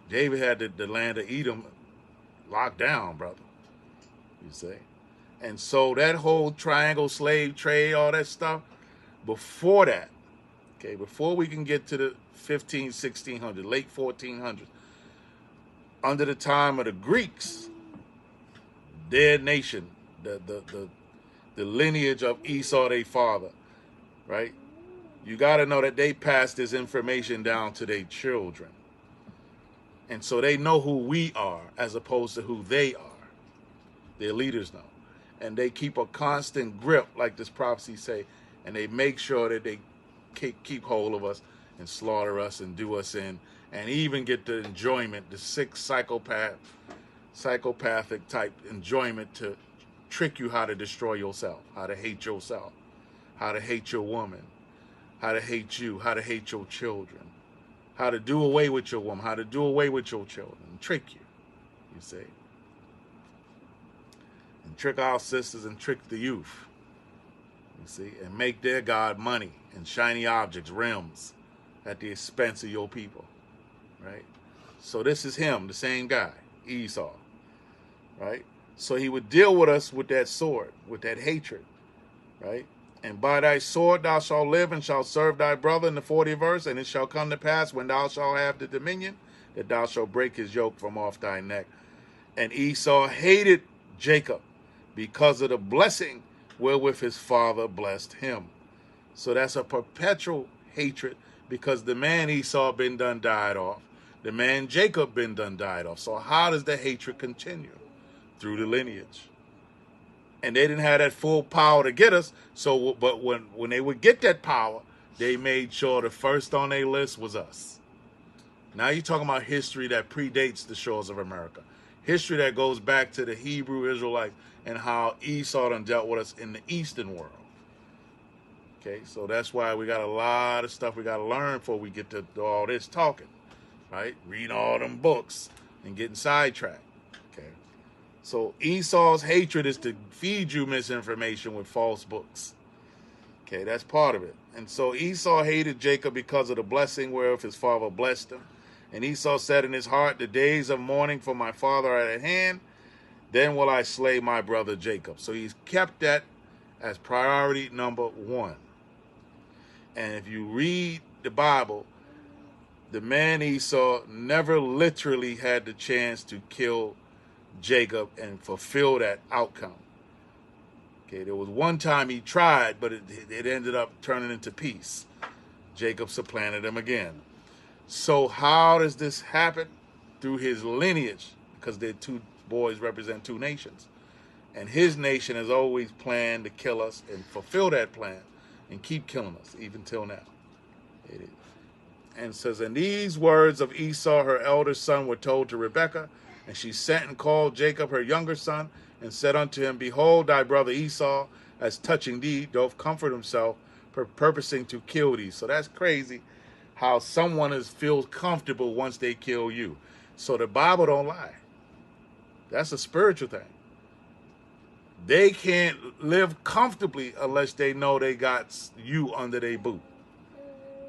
David had the land of Edom locked down, brother. You see? And so that whole triangle slave trade, all that stuff, before that, okay, before we can get to the 1600, late 1400s, under the time of the Greeks, their nation, the lineage of Esau, their father, right? You got to know that they passed this information down to their children. And so they know who we are as opposed to who they are. Their leaders know. And they keep a constant grip, like this prophecy say, and they make sure that they keep hold of us and slaughter us and do us in, and even get the enjoyment, the sick psychopathic type enjoyment to trick you how to destroy yourself, how to hate yourself, how to hate your woman, how to hate you, how to hate your children, how to do away with your woman, how to do away with your children, and trick you, you see. And trick our sisters and trick the youth, you see, and make their God money and shiny objects, rims, at the expense of your people, right? So this is him, the same guy, Esau, right? So he would deal with us with that sword, with that hatred, right? And by thy sword thou shalt live and shalt serve thy brother, in the 40th verse. And it shall come to pass, when thou shalt have the dominion, that thou shalt break his yoke from off thy neck. And Esau hated Jacob because of the blessing wherewith his father blessed him. So that's a perpetual hatred, because the man Esau been done died off. The man Jacob been done died off. So how does the hatred continue? Through the lineage. And they didn't have that full power to get us. So, but when they would get that power, they made sure the first on their list was us. Now you're talking about history that predates the shores of America. History that goes back to the Hebrew Israelites and how Esau done dealt with us in the Eastern world. Okay, so that's why we got a lot of stuff we got to learn before we get to do all this talking, right? Reading all them books and getting sidetracked. Okay. So Esau's hatred is to feed you misinformation with false books. Okay, that's part of it. And so Esau hated Jacob because of the blessing whereof his father blessed him. And Esau said in his heart, the days of mourning for my father are at hand, then will I slay my brother Jacob. So he's kept that as priority number one. And if you read the Bible, the man Esau never literally had the chance to kill Jacob and fulfill that outcome. Okay, there was one time he tried, but it ended up turning into peace. Jacob supplanted him again. So how does this happen? Through his lineage, because their two boys represent two nations. And his nation has always planned to kill us and fulfill that plan and keep killing us, even till now. It is. And it says, and these words of Esau, her elder son, were told to Rebekah, and she sent and called Jacob, her younger son, and said unto him, behold, thy brother Esau, as touching thee, doth comfort himself, purposing to kill thee. So that's crazy, how someone feels comfortable once they kill you. So the Bible don't lie. That's a spiritual thing. They can't live comfortably unless they know they got you under their boot.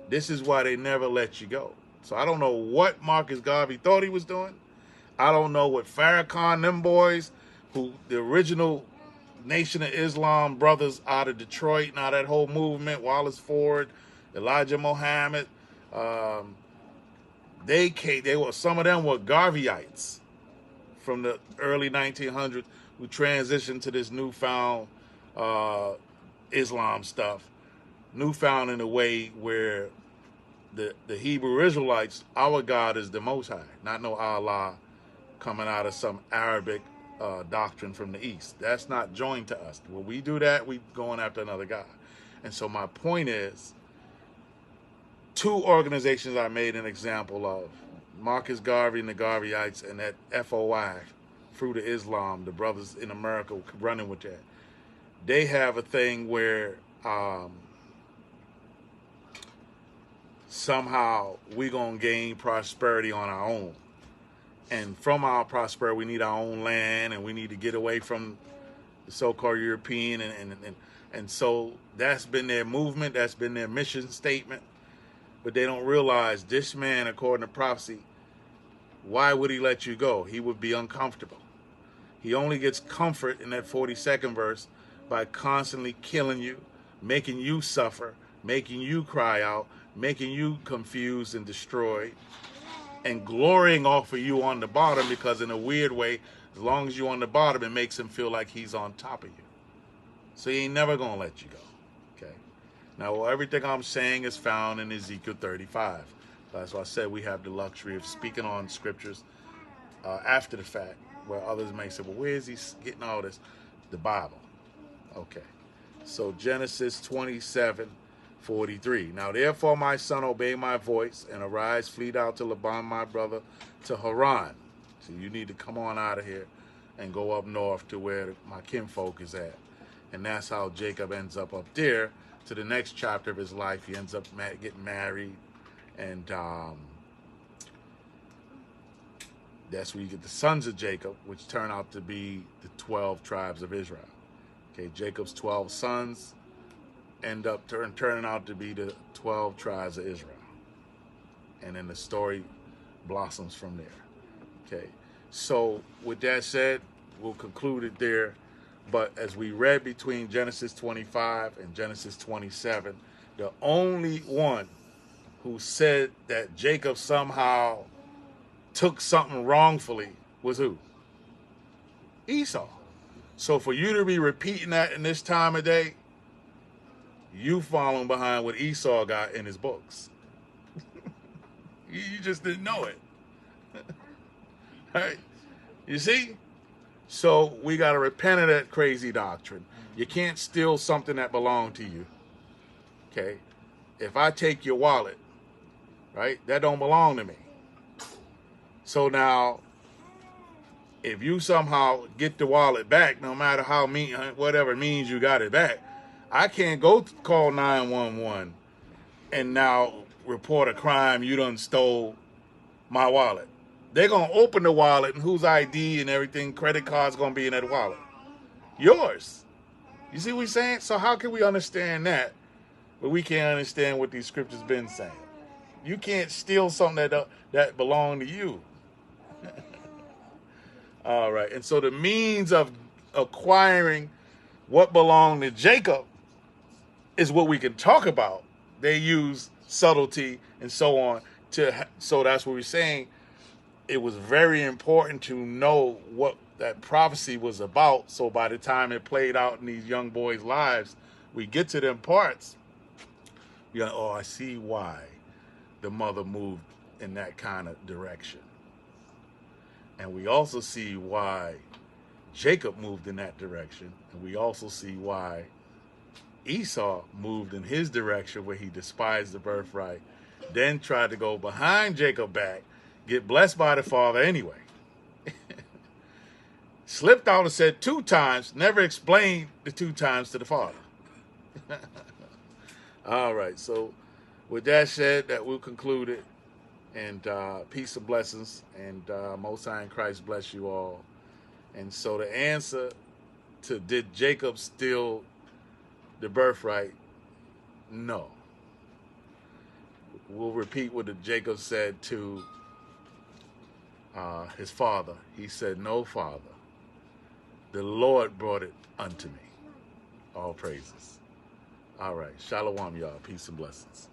This is why they never let you go. So I don't know what Marcus Garvey thought he was doing. I don't know what Farrakhan, them boys, who the original Nation of Islam brothers out of Detroit, now that whole movement, Wallace Ford, Elijah Muhammad, they were, some of them were Garveyites from the early 1900s who transitioned to this newfound Islam stuff, newfound in a way where the Hebrew Israelites, our God is the Most High, not no Allah coming out of some Arabic doctrine from the East. That's not joined to us. When we do that, we going after another God. And so my point is, two organizations I made an example of, Marcus Garvey and the Garveyites, and that FOI, Fruit of Islam, the brothers in America running with that. They have a thing where somehow we're going to gain prosperity on our own. And from our prosperity, we need our own land, and we need to get away from the so-called European. And so that's been their movement. That's been their mission statement. But they don't realize this man, according to prophecy, why would he let you go? He would be uncomfortable. He only gets comfort in that 42nd verse by constantly killing you, making you suffer, making you cry out, making you confused and destroyed, and glorying off of you on the bottom, because in a weird way, as long as you're on the bottom, it makes him feel like he's on top of you. So he ain't never going to let you go. Okay. Now, everything I'm saying is found in Ezekiel 35. That's why I said we have the luxury of speaking on scriptures after the fact, where others may say, well, where is he getting all this? The Bible. Okay. So Genesis 27:43. Now, therefore, my son, obey my voice and arise, flee out to Laban, my brother, to Haran. So you need to come on out of here and go up north to where my kinfolk is at. And that's how Jacob ends up there to the next chapter of his life. He ends up getting married. And that's where you get the sons of Jacob, which turn out to be the 12 tribes of Israel. Okay, Jacob's 12 sons end up turning out to be the 12 tribes of Israel. And then the story blossoms from there. Okay, so with that said, we'll conclude it there. But as we read between Genesis 25 and Genesis 27, the only one who said that Jacob somehow took something wrongfully was who? Esau. So for you to be repeating that in this time of day, you following behind what Esau got in his books. You just didn't know it. Right? You see? So we got to repent of that crazy doctrine. You can't steal something that belonged to you. Okay? If I take your wallet, right, that don't belong to me. So now, if you somehow get the wallet back, no matter how whatever means you got it back, I can't go call 911 and now report a crime you done stole my wallet. They're going to open the wallet, and whose ID and everything, credit card's going to be in that wallet? Yours. You see what we're saying? So how can we understand that, but we can't understand what these scriptures been saying? You can't steal something that belonged to you. All right. And so the means of acquiring what belonged to Jacob is what we can talk about. They use subtlety and so on so that's what we're saying. It was very important to know what that prophecy was about. So by the time it played out in these young boys' lives, we get to them parts. You're like, oh, I see why the mother moved in that kind of direction. And we also see why Jacob moved in that direction. And we also see why Esau moved in his direction, where he despised the birthright, then tried to go behind Jacob back, get blessed by the father anyway. Slipped out and said 2 times, never explained the 2 times to the father. All right, so with that said, that we'll conclude it. And peace and blessings, and Most High in Christ bless you all. And so the answer to did Jacob steal the birthright? No. We'll repeat what Jacob said to his father. He said, no, father. The Lord brought it unto me. All praises. All right. Shalom, y'all. Peace and blessings.